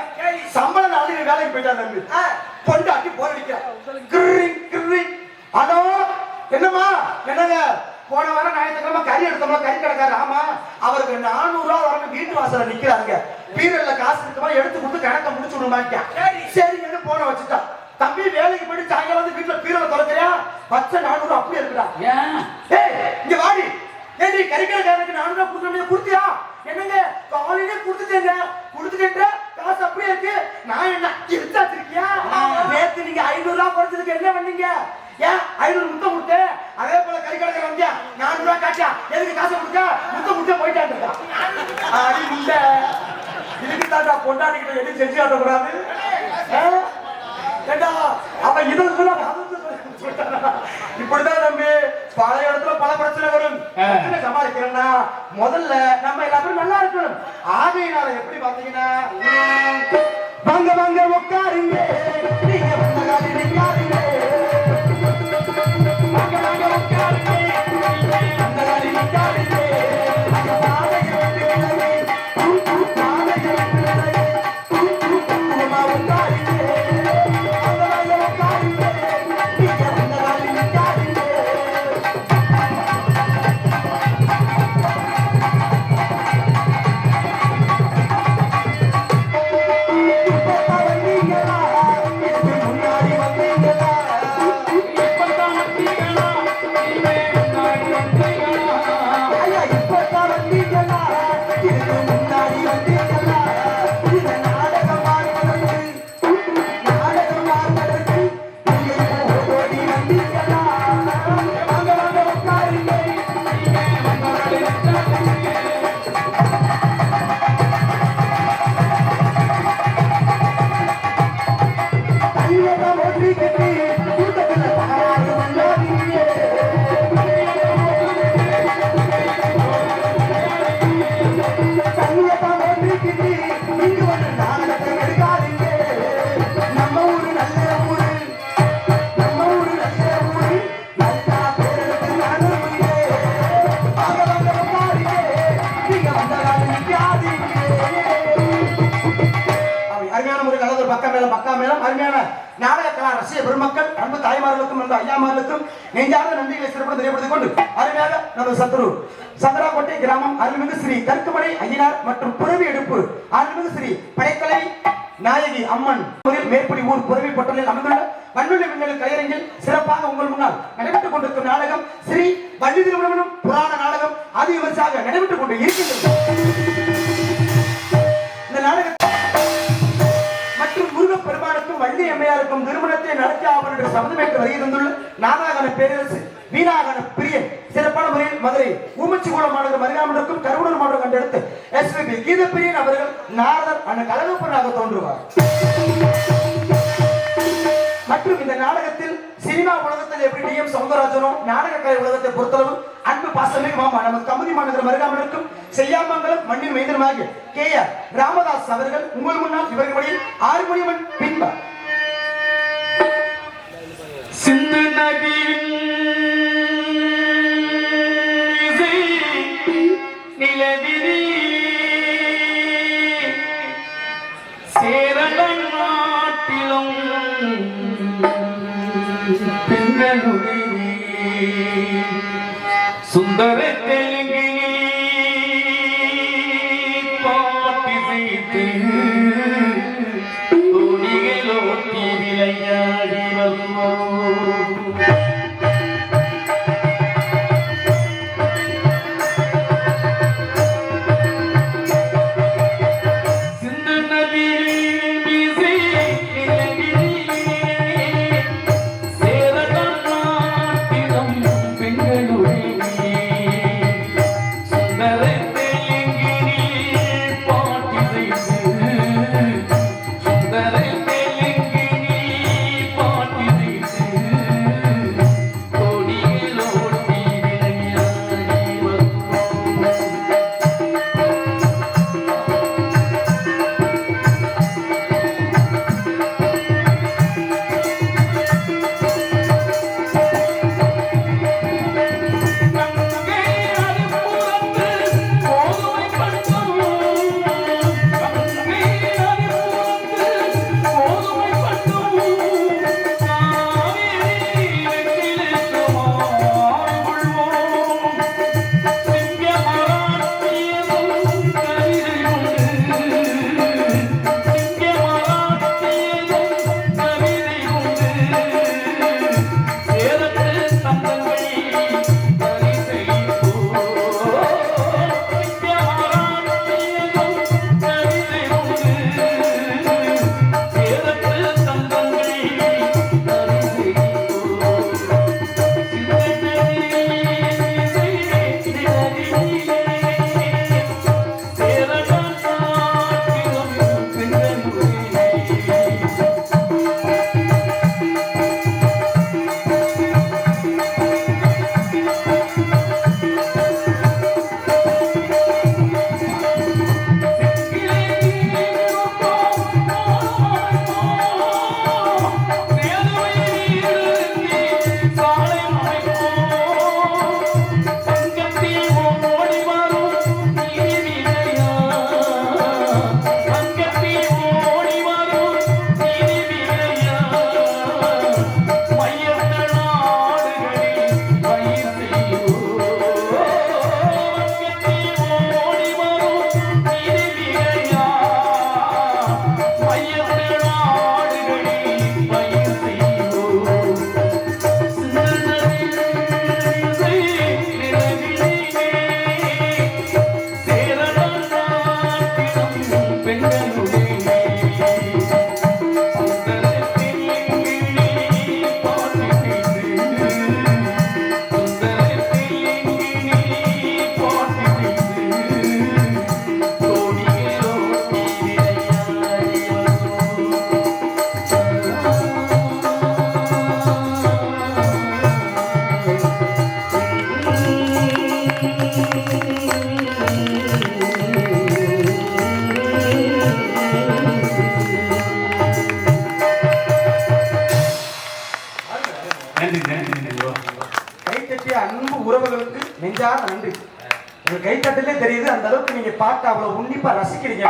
சம்பளம் நாளைக்கு வேலைக்கு போயிட்டா தம்பி. பொண்டாட்டி போர் அடிக்கிறா. அதோ என்னமா என்னங்க போன வாரம் ஞாயிற்றுக்கிழமை கறி எடுத்தோம்னா கறி கடைக்காரு. ஆமா அவருக்கு 400 ரூபாய் வரணும். வீட்டு வாசல நிக்கிறாங்க. பீரல்ல காசு இருக்குமா எடுத்து கொடுத்து கணக்கை முடிச்சு விடுமாக்கா. சரி போன வச்சுட்டா. தம்பி வேலைக்கு போயிட்டு சாயங்காலம் வந்து வீட்டுல பீரலை திறக்கிறியா? பச்சை 400 அப்படியே இருக்குடா. இங்க வாடி. ஏடி கறிக்கடைக்காரனுக்கு 400 ரூபாய் கொடுக்க கொடுத்தியா? என்னங்க காலையிலே கொடுத்துட்டேங்க. கொடுத்துட்டேன்ற காசு அப்படியே இருக்கு. நான் என்ன இருக்காச்சிருக்கியா? நேத்து நீங்க 500 ரூபாய் குறைச்சதுக்கு என்ன பண்ணீங்க? ஏன் 500 முத்தம் கொடுத்து அதே போல கறிக்கடைக்காரன் வந்தியா 400 ரூபாய் காட்டியா? எதுக்கு காசை கொடுக்க? முத்தம் கொடுத்து போயிட்டாங்க. அடி இல்ல, இதுக்கு தாண்டா பொண்டாட்டிக்கிட்ட எதுவும் செஞ்சு காட்டக்கூடாது. அப்ப இதை இப்படிதான் தம்பி பல இடத்துல பல பிரச்சனை வரும். சமாளிக்கிறேன்னா முதல்ல நம்ம எல்லாரும் நல்லா இருக்கணும். ஆகையினால எப்படி பாத்தீங்கன்னா, வாங்க வாங்க உட்காருங்க, நீங்க வந்த காலி நிக்காதீங்க. வாங்க வாங்க உட்காருங்க, அந்த காலி நிக்காதீங்க. முன்னாடி வந்தீங்களா ரசிக பெருமக்கள் அன்பு தாய்மார்களுக்கும் அன்பு ஐயாமார்களுக்கும் நெஞ்சார்ந்த நன்றிகளை சிறப்பு தெரியப்படுத்திக் கொண்டு அருமையாக நமது சந்திராக்கோட்டை கிராமம் அருள்மிகு ஸ்ரீ கருக்குமலை ஐயனார் மற்றும் புறவி எடுப்பு அருள்மிகு ஸ்ரீ படைக்கலை நாயகி அம்மன் மேற்படி ஊர் புறவி பொட்டலில் அமைந்துள்ள வன்னுள்ள விண்ணல் கலையரங்கில் சிறப்பாக உங்கள் முன்னால் நடைபெற்றுக் கொண்டிருக்கும் நாடகம் ஸ்ரீ வள்ளி திருமணம் புராண நாடகம் அதி விமர்சையாக நடைபெற்றுக் கொண்டு இருக்கின்றது. இந்த நாடகத்தை மற்றும் முருகப்பெருமானுக்கும் வள்ளி அம்மையாருக்கும் திருமணத்தை நடத்தி ஆவணம் என்று சபதமேற்று வருகை தந்துள்ள நாகாகன பேரரசு வீணாகன பிரியன் சிறப்பான முறையில் மதுரை ஊமச்சிகுளம் மாநகர் மருகாமனுக்கும் கருவூர் மாநகர் கண்டெடுத்து எஸ்பிபி கீத பிரியன் அவர்கள் நாரதர் அந்த கலகப்பனாக தோன்றுவார். மற்றும் இந்த நாடகத்தில் சினிமா உலகத்தில் எப்படி டி எம் சௌந்தரராஜனோ நாடக கலை உலகத்தை பொறுத்தளவு அன்பு பாசமிகு மாமா நமது கமுதி மாநகர் மருகாமனுக்கும் செய்யாமங்கலம் மண்ணின் மைந்தனமாகிய கே ஆர் ராமதாஸ் அவர்கள் உங்கள் முன்னால் இவர்கள் வழியில் 6 மணிவன் பின்ப சிந்து நதியின் நிலவிரி சேரன் நாட்டிலும் பெண்களுடைய சுந்தர தெலுங்கினி பாட்டி செய்து துணிகளோட்டி விளையாடி வருவோம். கைத்தட்டிய அன்பு உறவுகளுக்கு நெஞ்சார நன்றி. உங்க கைத்தட்டிலே தெரியுது அந்த அளவுக்கு நீங்க பாட்டு அவ்வளவு உன்னிப்பா ரசிக்கிறீங்க.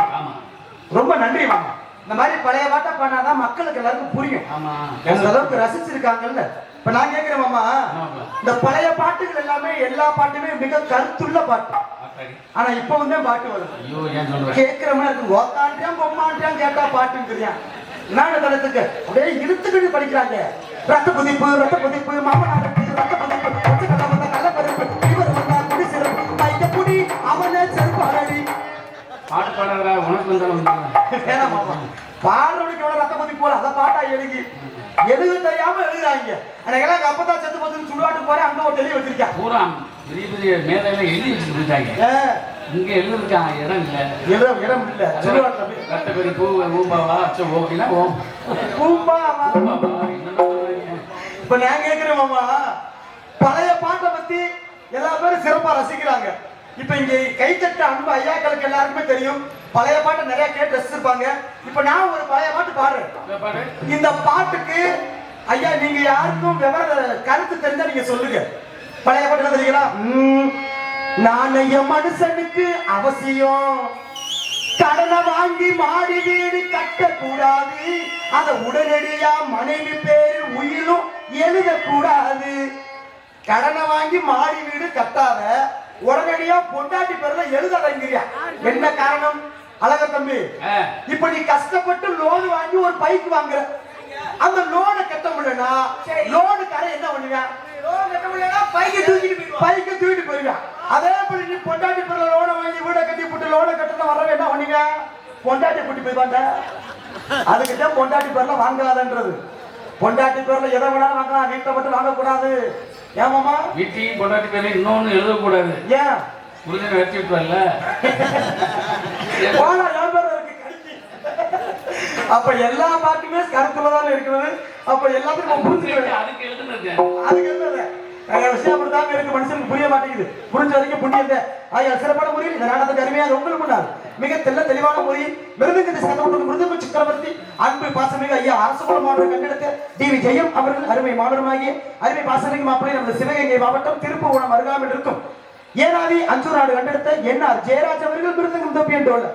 ரொம்ப நன்றி மாமா. இந்த மாதிரி பழைய பாட்டை பாடினாதான் மக்களுக்கு எல்லாருக்கும் புரியும். ஆமா. அந்த அளவுக்கு ரசிச்சிருக்காங்கல்ல. இப்ப நான் கேட்கிறேன் மாமா, இந்த பழைய பாட்டுகள் எல்லாமே எல்லா பாட்டுமே மிக கருத்துள்ள பாட்டு. ஆனா இப்ப வந்து பாட்டு வருது. ஐயோ ஏன் சொல்றேன்? கேட்கிற மாதிரி இருக்கு. ஓத்தாண்டியான் பொம்மாண்டியான் கேட்டா பாட்டுங்கிறியா? நாடு தளத்துக்கு அப்படியே இழுத்துக்கிட்டு படிக்கிறாங்க. ரத்த புதிப்பு மாமனாருக்கு ரத்த புதிப்பு கல்ல வந்த கள்ள பருப்பு இவர் வந்தா குடி சிறப்பு மைக்க குடி அவனே செருப்பாடி. பாட்டு பாடுறா உனக்கு வந்தாலும் ஏன்னா மாமா பாடுறவனுக்கு எவ்வளவு ரத்த புதிப்பு போல அதை பாட்டா எழுதி எழுத தெரியாம எழுதுறாங்க. எனக்கெல்லாம் எங்க அப்பதான் செத்து பார்த்து சுடுகாட்டுக்கு போறேன். அங்க ஒரு தெளிவு வச்சிருக்கேன். பூரா பெரிய பெரிய மேதையில எழுதி வச்சுட்டு போயிட்டாங்க. இங்க எழுதுறதுக்கு இடம் இல்ல. இடம் இல்ல. சுடுகாட்டுல போய் கட்ட பெரிய பூ ஊம்பாவா அச்சோ ஓகேனா ஓம் பூம்பாவா. என்னடா இப்ப நான் கேட்கிறேன் மாமா, பழைய பாட்டை பத்தி எல்லா பேரும் சிறப்பா ரசிக்கிறாங்க. இப்ப இங்க கைத்தட்ட அன்பு ஐயாக்களுக்கு எல்லாருக்குமே தெரியும். பழைய பாட்டை நிறைய கேட்டு ரசிச்சிருப்பாங்க. இப்ப நான் ஒரு பழைய பாட்டு பாடுறேன். இந்த பாட்டுக்கு ஐயா நீங்க யாருக்கும் கருத்து தெரிஞ்சா நீங்க சொல்லுங்க. பழைய பாட்டு என்ன தெரியுங்களா? நாணய மனுஷனுக்கு அவசியம், கடனை வாங்கி மாடி வீடு கட்டக்கூடாது, அத உடனடியா மனைவி பேரு உயிரும் எழுதக்கூடாது. கடனை வாங்கி மாடி வீடு கட்டாத, உடனடியா பொண்டாட்டி பேர்ல எழுதாதங்கிறியா? என்ன காரணம்? அழக தம்பி, இப்ப நீ கஷ்டப்பட்டு லோன் வாங்கி ஒரு பைக் வாங்குற, அந்த லோனை கட்ட முடியலன்னா லோனுக்கார என்ன பண்ணுவேன்? பைக்கை தூக்கிட்டு போயிருவேன். அதே போல நீ பொண்டாட்டி பேர்ல லோனை வாங்கி வீடை கட்டி போட்டு லோனை கட்டணும் வரவே என்ன பண்ணுங்க? பொண்டாட்டி கூட்டி போய்வாங்க. அதுக்கிட்ட பொண்டாட்டி பேர்ல வாங்காதன்றது. பொண்டாட்டி பேர்ல எதை வேணாலும் வாங்கலாம், வீட்டை மட்டும் வாங்கக்கூடாது. ஏமாமா வீட்டையும் பொண்டாட்டி பேர்ல இன்னொன்னு எழுதக்கூடாது. ஏன்? முருகனை வெட்டி விட்டுறல. அப்ப எல்லா பாட்டுமே கருத்துலதான் இருக்கிறது. அப்ப எல்லாத்துக்கும் அதுக்கு எழுதுனது அதுக்கு என்னது விஷயம் அப்படித்தான் இருக்கு. மனுஷனுக்கு புரிய மாட்டேங்குது. புரிஞ்ச வரைக்கும் புண்ணியத்தை ஆகிய சிறப்பான முறையில் இந்த நாடகத்துக்கு அருமையாக உங்களுக்கு முன்னால் மிக தெளிவான முறையில் மிருதுங்க சக்கரவர்த்தி அன்பு பாசமிகு ஐயா அரசு மாவட்ட கண்டெடுத்த டிவி ஜெயம் அவர்கள் அருமை மாவட்டமாகிய அருமை பாசமிகு மாப்பிள்ளை நமது சிவகங்கை மாவட்டம் திருப்பூரம் அருகாமையில் இருக்கும் ஏனாதி அஞ்சூர் நாடு கண்டெடுத்த என்ஆர் ஜெயராஜ் அவர்கள் மிருதுங்கம் தொப்பி என்றோல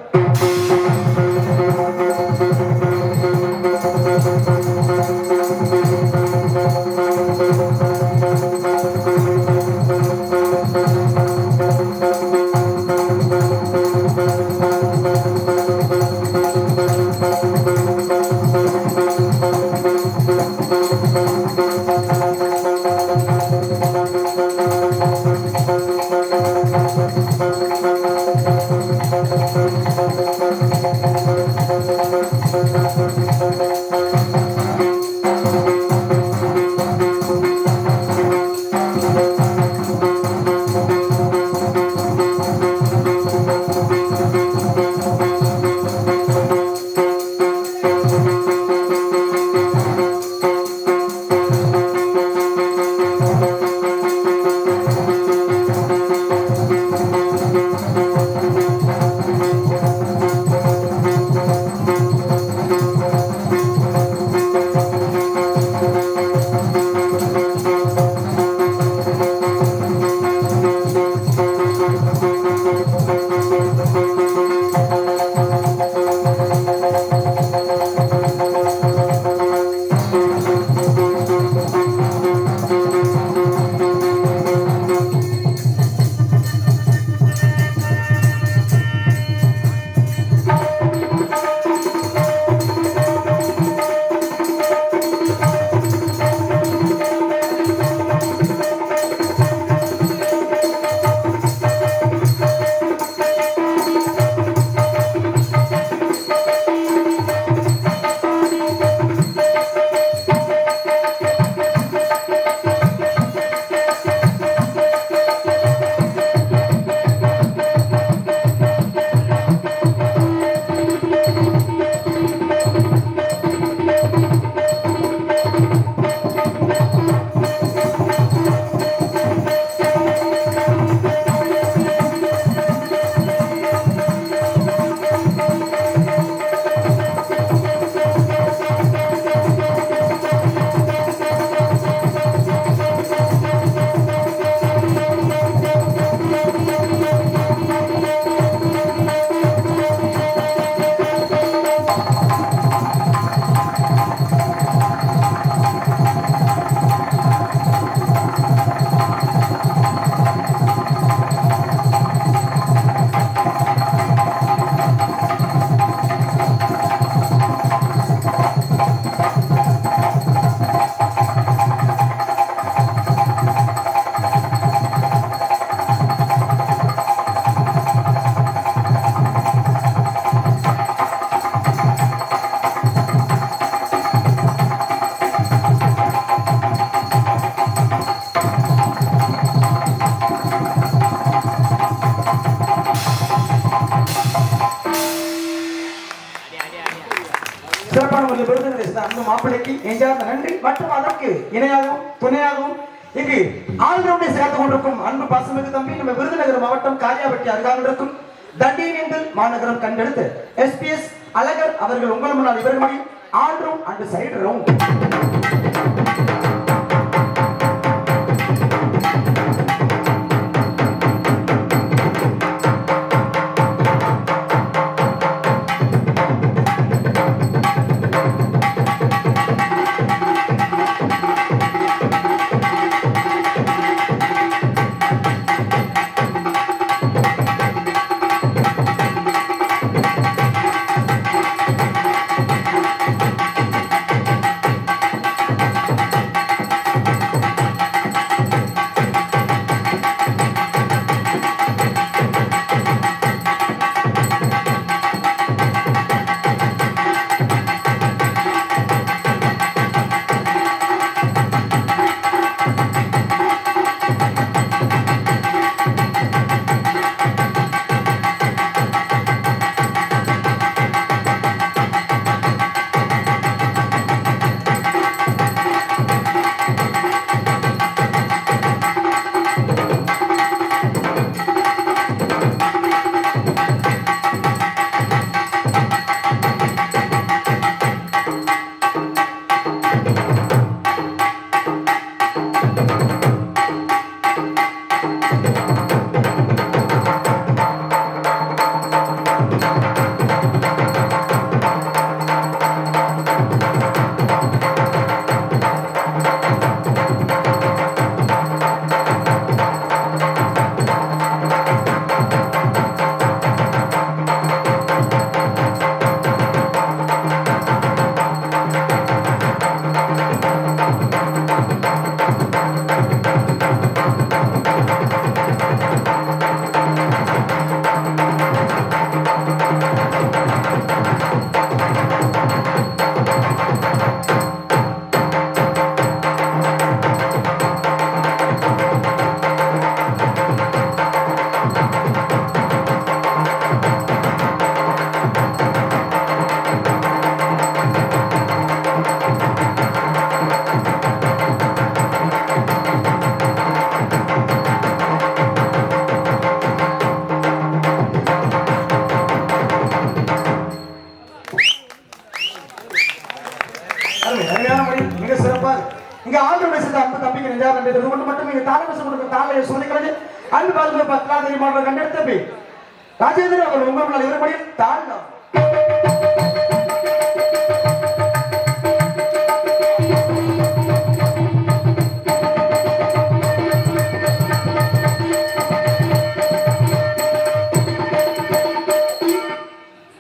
அந்த மாப்பிள்ளைக்கு நெஞ்சார்ந்த நன்றி. மற்றும் அதற்கு இணையாகவும் துணையாகவும் இங்கு ஆளுநருடைய சேர்த்து கொண்டிருக்கும் அன்பு பாசமிகு தம்பி நம்ம விருதுநகர் மாவட்டம் காரியாபட்டி அருகாமல் இருக்கும் தண்டியவேந்தல் மாநகரம் கண்டெடுத்து எஸ்பிஎஸ் அழகர் அவர்கள் உங்கள் முன்னால் இவர்களுடைய all round and side round. மிக சிறப்பாக இங்க ஆளுநருடைய சேர்ந்த அன்பு தம்பிக்கு நெஞ்சார்ந்த நன்றி. கொண்டு மட்டும் இங்க தாளம் கொடுக்க தாளையை சோதிக்கிறது அன்பு பாதுகாப்பு பத்தாவது மாவட்ட கண்டெடுத்த ராஜேந்திரன் அவர்கள் உங்கள் முன்னால் இவருடைய தாழ்ந்தோம்.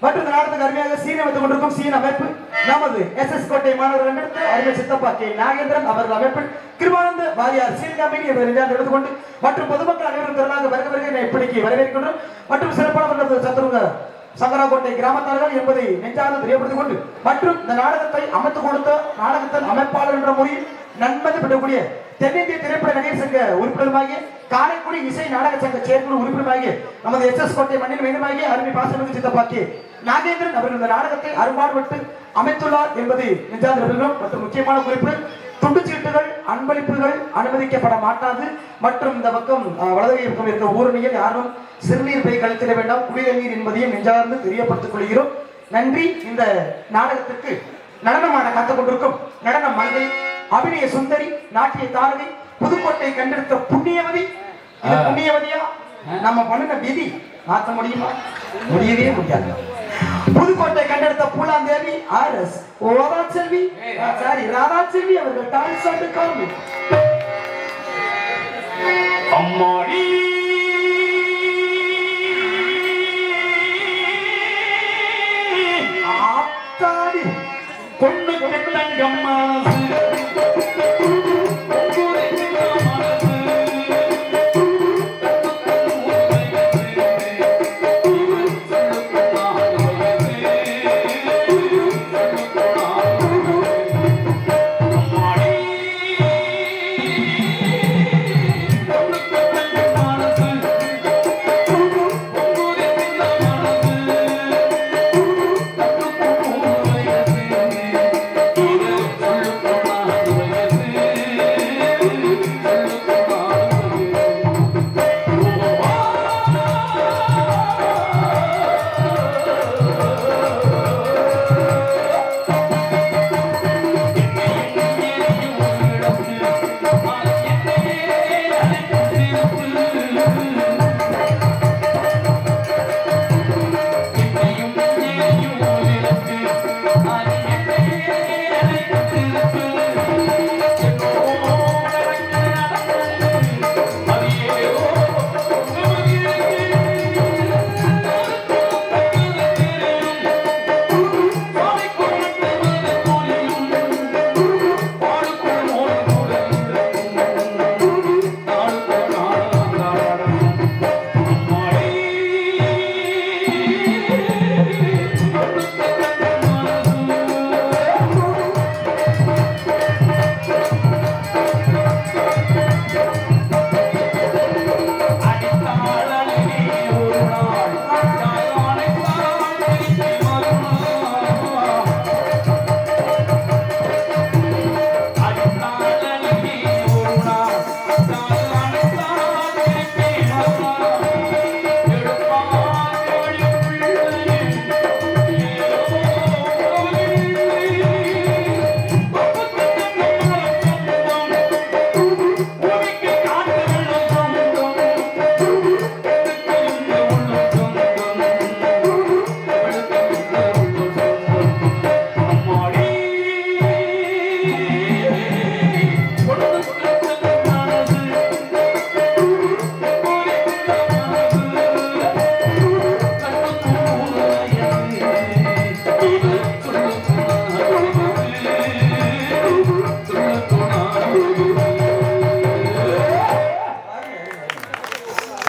மற்றும் இந்த நாடகத்துக்கு அருமையாக சீன் அமைத்துக் கொண்டிருக்கும் சீன் அமைப்பு நமது எஸ்எஸ் கோட்டை மாணவர்கள் கண்டெடுத்து அருமை சித்தப்பா கே நாகேந்திரன் அவர்கள் அமைப்பில் கிருபானந்த வாரியார் சீன் கம்பெனி எடுத்துக்கொண்டு மற்றும் பொதுமக்கள் அனைவரும் திறனாக வருக இப்படிக்கு வரவேற்கின்றோம். மற்றும் சிறப்பான சத்துருங்க சங்கராக்கோட்டை கிராமத்தார்கள் என்பதை நெஞ்சார்ந்து தெரியப்படுத்திக் கொண்டு மற்றும் இந்த நாடகத்தை அமைத்துக் கொடுத்த நாடகத்தின் அமைப்பாளர் என்ற முறையில் நன்மதி பெறக்கூடிய தென்னிந்திய திரைப்பட நடிகர் சங்க உறுப்பினருமாகிய காரைக்குடி இசை நாடக சங்க செயற்குழு உறுப்பினருமாகிய நமது எஸ்எஸ் கோட்டை மண்ணில் மீண்டுமாகிய அருமை பாசமிகு சித்தப்பாக்கி நாகேந்திரன் அவர்கள் இந்த நாடகத்தை அரும்பாடுபட்டு அமைத்துள்ளார் என்பது நெஞ்சார்ந்த மற்றும் முக்கியமான குறிப்பு துண்டுச்சீட்டுகள் அன்பளிப்புகள் அனுமதிக்கப்பட மாட்டாது. மற்றும் இந்த பக்கம் வலதுகை பக்கம் இருக்கிற ஊரணியில் யாரும் சிறுநீர் பை கழித்திட வேண்டாம், குடிநீர் நீர் என்பதையும் நெஞ்சார்ந்து தெரியப்படுத்திக் கொள்கிறோம். நன்றி. இந்த நாடகத்திற்கு நடனமாட காத்துக் கொண்டிருக்கும் நடன மங்கை, அபிநய சுந்தரி, நாட்டிய தாரகை, புதுக்கோட்டை கண்டெடுத்த புண்ணியவதி. புண்ணியவதியா நம்ம பண்ணின விதி மாற்ற முடியுமா? முடியவே முடியாது. புதுக்கோட்டை கண்டெடுத்த பூலாந்தேவி ஆர்எஸ் ஓராச்செல்வி சாரி ராதாச்செல்வி அவர்கள் டான்ஸ் ஆட்டு காமி அம்மாடி ஆத்தாடி பொண்ணு பெண்ணங்கம் மனசு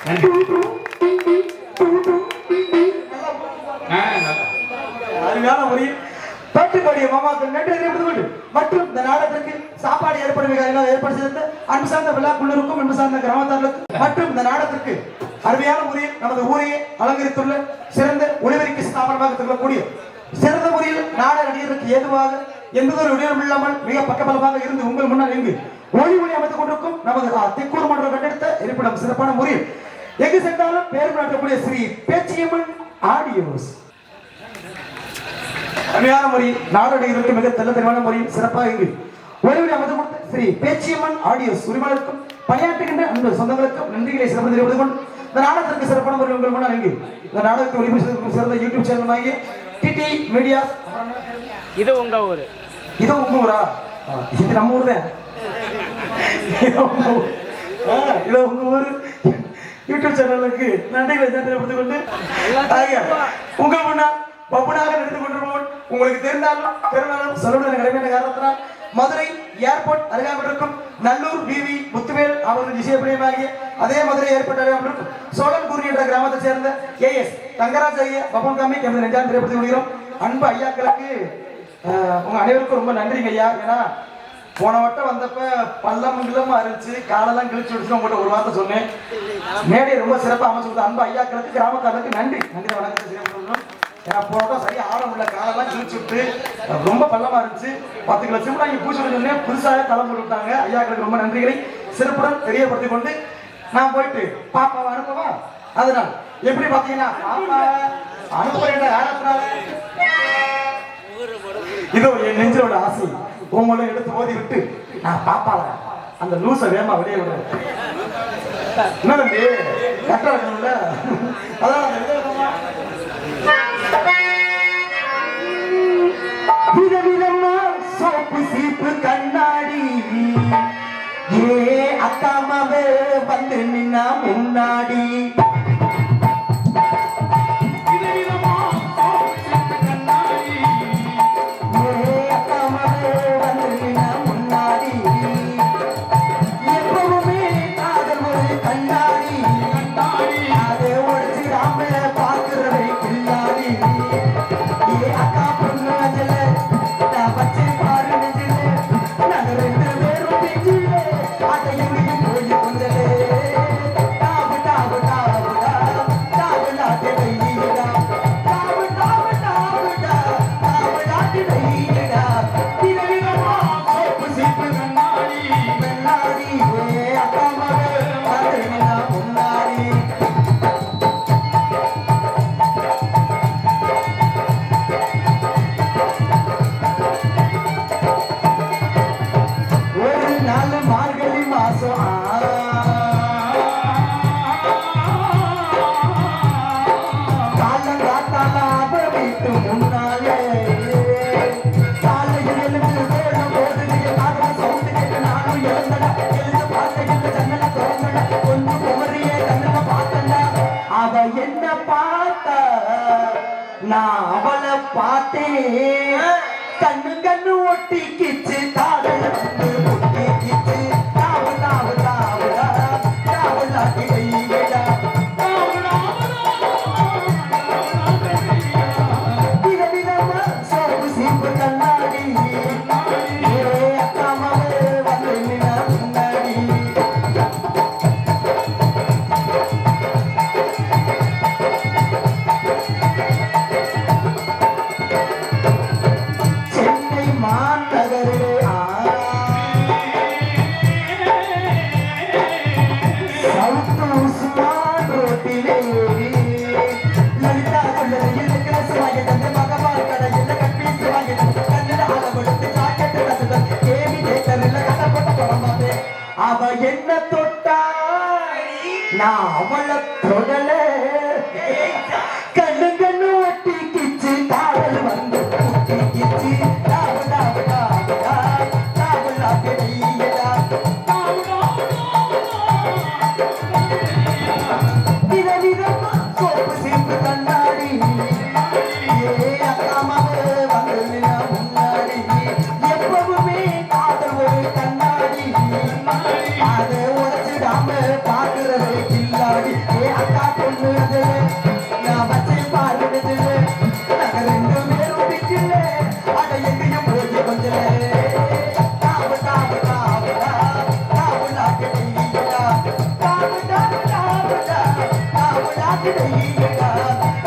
நன்றி. நல்லா. அருமையான முறையில் பாட்டுப்பாடிய மாமாக்கள் நன்றி தெரிவித்துக் கொண்டு மற்றும் இந்த நாடகத்திற்கு சாப்பாடு ஏற்பாடு செய்த அன்பு சார்ந்த விழாக்குள்ளருக்கும் அன்பு சார்ந்த கிராமத்தார்களுக்கும் மற்றும் இந்த நாடகத்திற்கு அருமையான முறையில் நமது ஊரையே அலங்கரித்துள்ள சிறந்த ஒளிபரப்பு ஸ்தாபனமாக திகழக்கூடிய சிறந்த முறையில் நாடக நடிகருக்கு ஏதுவாக எந்த ஒரு விடயம் இல்லாமல் மிக பக்கபலமாக இருந்து உங்கள் முன்னால் இங்கு ஒளி அமைத்துக் கொண்டிருக்கும் நமது தெக்கூர் மன்றம் கண்டெடுத்த இருப்பிடம் சிறப்பான முறையில் எங்கு சென்றாலும் பேர் நாட்டக்கூடிய ஸ்ரீ பேச்சியம்மன் ஆடியோஸ் அருமையான முறையில் நாடகங்களுக்கு மிக தெளிவான முறையில் சிறப்பாக இங்கு ஒளிவழி அமைத்து கொடுத்த ஸ்ரீ பேச்சியம்மன் ஆடியோஸ் உரிமையாளருக்கும் பணியாற்றுகின்ற அந்த சொந்தங்களுக்கும் நன்றிகளை சிறப்பு தெரிவித்துக் கொண்டு இந்த நாடகத்திற்கு சிறப்பான முறையில் உங்கள் முன்னால் இங்கு இந்த நாடகத்தை ஒளிபரப்பு சிறந்த யூடியூப் சேனல் ஆகிய டிடி மீடியா. இது உங்க ஊரு? இது உங்க ஊரா? இது நம்ம ஊர் தான். இது உங்க ஊர் யூடியூப் சேனலுக்கு நன்றிகளை தெரிவித்துக் கொண்டு உங்கள் முன்னால் பப்புனாக நடந்து கொண்டிருப்பவன் உங்களுக்கு தெரிந்தாலும் சொல்லுடன் கடமையான காரணத்தினால் மதுரை ஏர்போர்ட் அருகாமல் இருக்கும் நல்லூர் பிவி முத்துவேல் அவர்கள் இசையப்படியமாகிய அதே மதுரை ஏர்போர்ட் அருகாமல் இருக்கும் சோழன்குடி என்ற கிராமத்தை சேர்ந்த ஏஎஸ் தங்கராஜ் ஐயா பப்பன் காமி எமது நெஞ்சான் தெரிவித்துக் கொள்கிறோம். அன்பு ஐயாக்களுக்கு உங்க அனைவருக்கும் ரொம்ப நன்றிங்க ஐயா. ஏன்னா போன வட்டம் வந்தப்ப பள்ளம் அரிச்சு காலெல்லாம் கிழிச்சு விடுச்சு உங்கள்கிட்ட ஒரு வார்த்தை சொன்னேன். மேடையை ரொம்ப சிறப்பாக அமைச்சு கொடுத்த அன்பு ஐயாக்களுக்கு கிராமத்தாருக்கு நன்றி வணக்கத்தை சொல்லணும். ஏன்னா போனோட சரியா ஆட முடியல, காலெல்லாம் கிழிச்சு விட்டு ரொம்ப பள்ளமா இருந்துச்சு. 10 லட்சம் இங்கே பூச்சி சொன்னே புதுசாக தளம் போட்டு விட்டாங்க. ஐயாக்களுக்கு ரொம்ப நன்றிகளை சிறப்புடன் தெரியப்படுத்திக் கொண்டு நான் போயிட்டு பாப்பாவை அனுப்பவா. அதனால் எப்படி பாத்தீங்கன்னா பாப்பா அனுப்புறேன் யாரத்தினால இதோ என் நெஞ்சோட ஆசை உங்களை எடுத்து ஓதி விட்டு நான் பாப்பால அந்த லூச வேமா வெளியே விடுறேன். என்ன தம்பி கரெக்டா இருக்கணும்ல? அதான் விதவிதமா சோப்பு சீப்பு கண்ணாடி ஏ அக்காமாவே வந்து நின்னா முன்னாடி நான் அவளை பார்த்தேன் கண்ணு கண்ணு ஒட்டிக்கிச்சு காதல் வந்து ஒட்டிக்கிச்சு தாவு தாவு தாவு தாவு நாட்டி வையடா விதவிதமா சோப்பு சீப்பு கண்ணாடி அக்காமாவே வந்து நின்னா முன்னாடி அவ என்ன தொட்டா நான் அவளை தொடல கண்ணு கண்ணு ஒட்டிக்கிச்சு காதல் வந்து ஒட்டிக்கிச்சு தாவு தாவு தாவு தாவு நாட்டு வையடா விதவிதமா சோப்பு சீப்பு கண்ணாடி ஏ அக்காமாவே வந்து நின்னா முன்னாடி எப்பவுமே காதல் ஒரு கண்ணாடி அதை உடைச்சிடாம பாக்குறதே கில்லாடி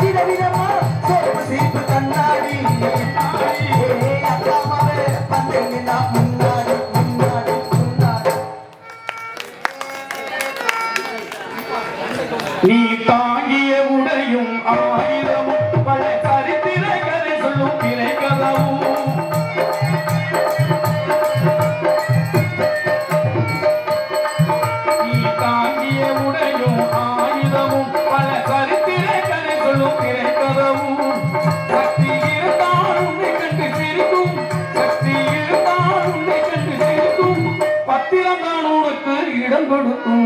விதவிதமா சோப்பு சீப்பு கண்ணாடி அக்காமாவே பந்தேன்னா முன்னாடி முன்னாடி முன்னாடி நீ தாங்கிய உடையும் ஆயுதமும் பல சரித்திர கதை சொல்லும் திரை கதவும் நீ தாங்கிய உடையும் ஆயுதமும் பல சரித்திர கதை சொல்லும் திரை கதவும் சக்தி இருந்தால் உன்னை கண்டு சிரிக்கும் சக்தி இருந்தால் உன்னை கண்டு சிரிக்கும் பத்திரம் தான் உனக்கு இடம் கொடுக்கும்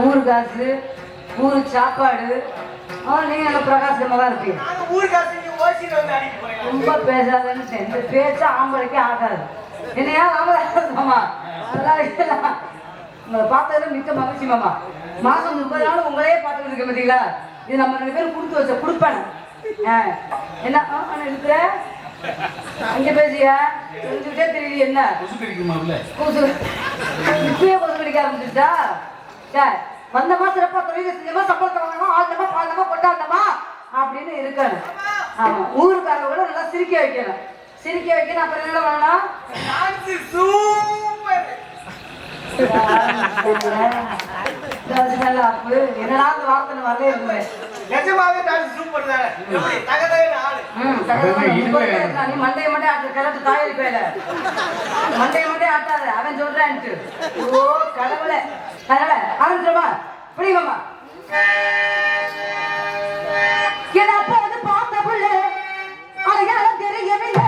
ஊரு காசு ஊரு சாப்பாடு நீங்க நல்ல பிரகாசமா தான் இருப்பீங்க. ரொம்ப பேசாதன்னு இந்த பேச்ச ஆம்பளைக்கே ஆகாது. என்னையா ஆமா அதெல்லாம் உங்களை பார்த்ததுல மிக்க மகிழ்ச்சி மாமா. மாசம் 30 நாள் உங்களையே பார்த்துட்டு இருக்க மாட்டீங்களா? இது நம்ம 2 பேரும் கொடுத்து வச்ச கொடுப்பேன். என்ன இருக்கிற அங்க பேசியா தெரிஞ்சுக்கிட்டே தெரியல. என்ன கொசு கடிக்குமாப்ல? கொசு இப்பயே கொசு கடிக்க ஆரம்பிச்சுட்டா? சார் வந்தமா சிறப்பா தொழில் செஞ்சமா சம்பளத்தை வாங்கணும் ஆழ்ந்தமா பாழ்ந்தமா கொண்டாடணுமா அப்படின்னு இருக்கணும். ஆமா ஊருக்காரங்க கூட நல்லா சிரிக்க வைக்கணும். சிரிக்க வைக்கணும். அப்புறம் என்ன பண்ணணும்? என்னடா அந்த வார்த்தை வரவே இல்லை. மண்டைய மண்டே ஆட்டு கிளட்டு தாயி பேல மண்டைய மண்டே ஆட்டாத அவன் சொல்றான்ட்டு. ஓ கடவுளே. அதனால ஆரம்பிச்சிருமா புரியுமாமா? அப்போ வந்து பார்த்த புள்ள அடையாளம் தெரியவில்லை.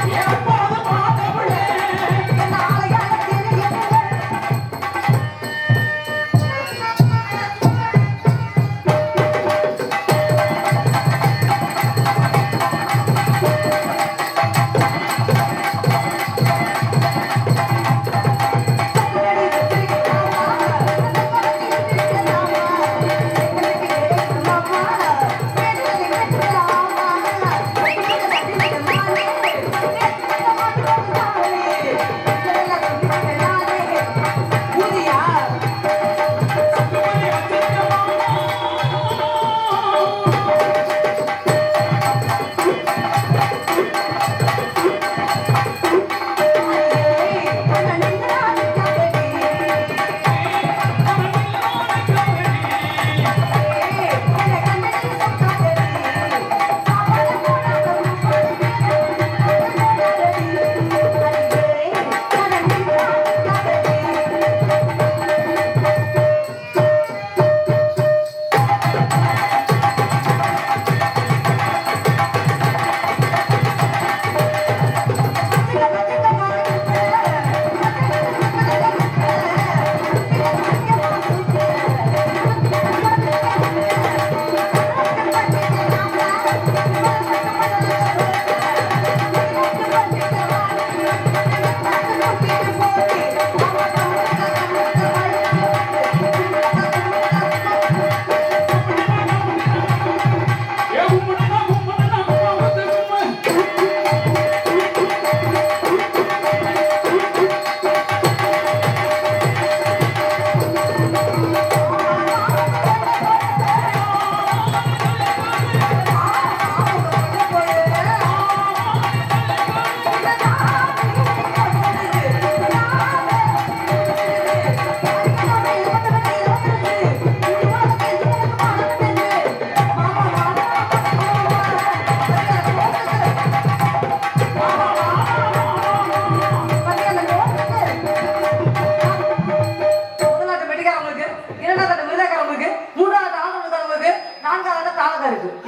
Yeah.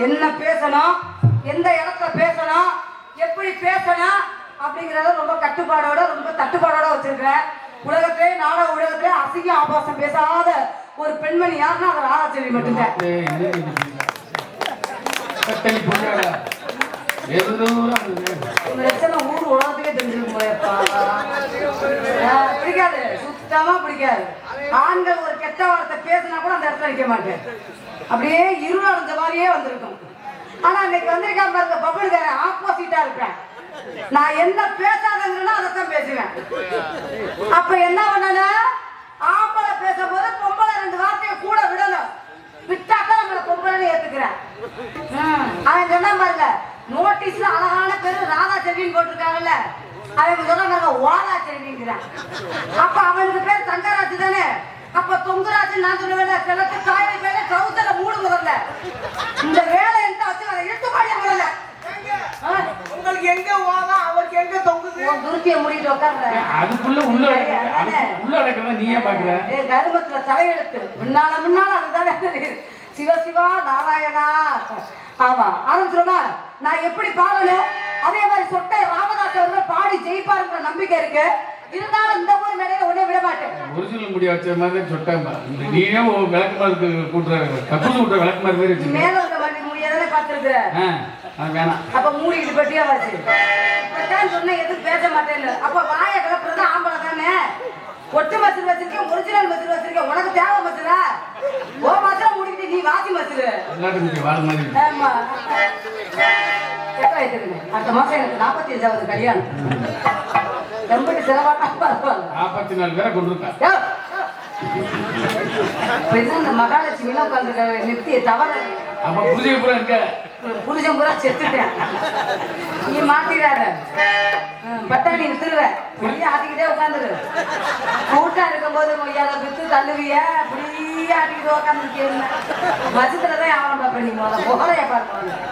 என்ன பேசணும், எந்த இடத்துல பேசணும், எப்படி பேசணும் அப்படிங்கறத ரொம்ப கட்டுப்பாடோட ரொம்ப தட்டுப்பாடோட வச்சிருக்கிறேன். உலகத்திலே நாடக உலகத்திலே அசிங்க ஆபாசம் பேசாத ஒரு பெண்மணி யாருன்னா அது ராதாச்செல்வி மட்டும்தான். ஊர் உலகத்துக்கே தெரிஞ்சிருக்கும். பிடிக்காது, சுத்தமா பிடிக்காது. ஆண்கள் ஒரு கெட்ட வார்த்தை பேசினா கூட அந்த இடத்துல நிக்க மாட்டேன், அப்படியே இருள் அடைஞ்ச மாதிரியே வந்திருக்கும். ஆனா இன்னைக்கு வந்திருக்கா பாருங்க பபுள்கார, ஆப்போசிட்டா இருப்பேன். நான் என்ன பேசாதங்கன்னா அதைத்தான் பேசுவேன். அப்ப என்ன பண்ணனா, ஆம்பளை பேசும்போது பொம்பளை 2 வார்த்தையை கூட விடணும். விட்டாக்க நம்மள பொம்பளை ஏத்துக்கிறேன். அவன் சொன்னா பாருங்க, நோட்டீஸ்ல அழகான பேரு ராதாச்செல்வின்னு போட்டிருக்காங்கல்ல, அவன் சொன்னா பாருங்க வாதாச்செல்விங்கிறான். அப்ப அவனுக்கு பேர் தங்கராஜ் தானே, அப்ப தொங்குராஜ் நான் சொல்லுவேன். கிழக்கு காய் பேர கவுத்தல மூடு முதல்ல இந்த வேலை என்ன வச்சு அதை இழுத்து பாடிய முதல்ல. உங்களுக்கு எங்க வாதா, அவருக்கு எங்க தொங்குது? துருக்கிய மூடிட்டு உட்கார்ற அதுக்குள்ள உள்ள அடக்கிறத நீயே பாக்குற. கருமத்துல தலையெழுத்து முன்னால அதுதான் சிவ சிவா நாராயணா. ஆமா ஆரம்பிச்சிருமா. நான் எப்படி பாடணும் அதே மாதிரி சொட்டை ராமதாஸ் அவர்கள் பாடி ஜெயிப்பாருங்கிற நம்பிக்கை இருக்கு. இருந்தாலும் இந்த ஊர் மேடையில ஒண்ணே விட மாட்டேன். ஒரிஜினல் முடி வச்ச மாதிரி சொட்டேன். நீயே விளக்கு மாதிரி கூட்டுற கப்பல் கூட்டுற விளக்கு மாதிரி வச்சு மேல இருக்க மாதிரி முடியாதானே பாத்துருக்குற. வேணாம். அப்ப மூடிட்டு பட்டியா வச்சு சொன்ன எதுவும் பேச மாட்டேன். அப்ப வாய கிளப்புறது ஆம்பளை தானே. ஒட்டு மசில் வச்சிருக்கேன், ஒரிஜினல் மசில் வச்சிருக்கேன். உனக்கு தேவை மசிலா? ஓ மசில முடிக்கிட்டு நீ வாசி மசிலு. ஆமா அடுத்த மாசம் எனக்கு 45வது கல்யாணம். ரொம்ப செலவாட்டா பரவாயில்ல. 44 பேரை கொண்டிருக்கா. இந்த மகாலட்சுமி எல்லாம் உட்காந்து நிறுத்திய தவற. அப்ப புரிஞ்ச பூரா இருக்க புரிஞ்சம் பூரா செத்துட்டேன். நீ மாத்திராரு பட்டாணி திருவ இப்படியே ஆட்டிக்கிட்டே உட்காந்துரு. கூட்டா இருக்கும் போது மொய்யால வித்து தள்ளுவிய அப்படியே ஆட்டிக்கிட்டு உட்காந்துருக்கேன். மசத்துலதான் ஆவணம் பாப்பேன். நீ முதல்ல புகழைய பார்க்கணும்.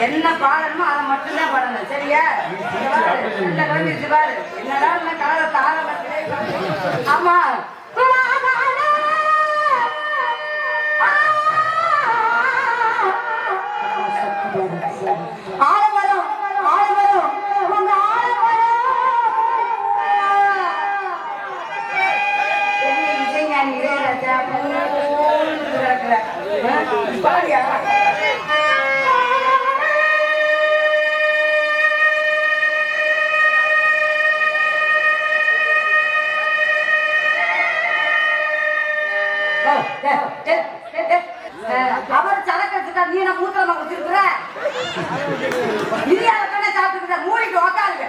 என்ன பாடணுமோ அதை மட்டும்தான் பாடணும். சரியா? ஆமா ஆலமரம் ஆலமரம் உங்க ஆலமரம் இசைஞானி இளையராஜா பாடியா? அவர் சரக்கு வச்சுட்டா நீ என்ன மூத்திரமா வச்சிருக்கிற? நீ அதை சாப்பிட்டு மூடிட்டு உக்காருங்க.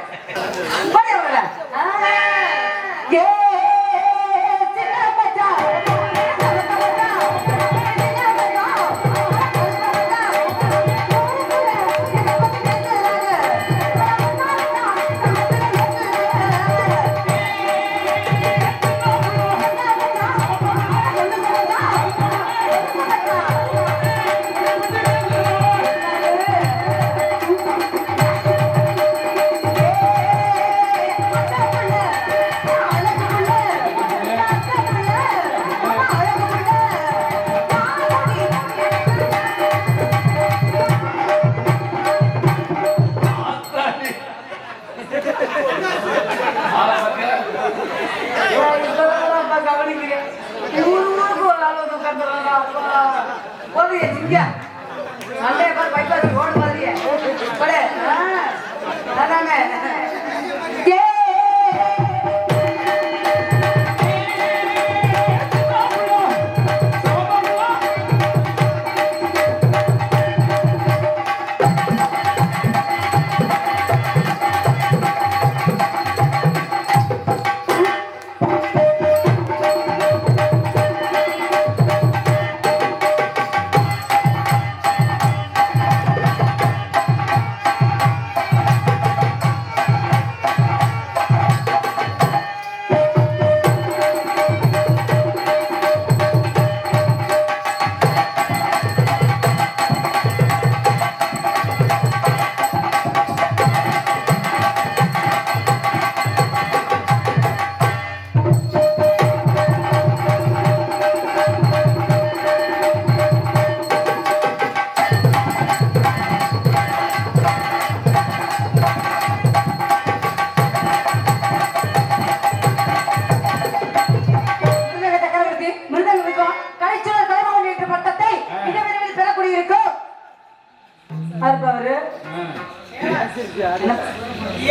அவரு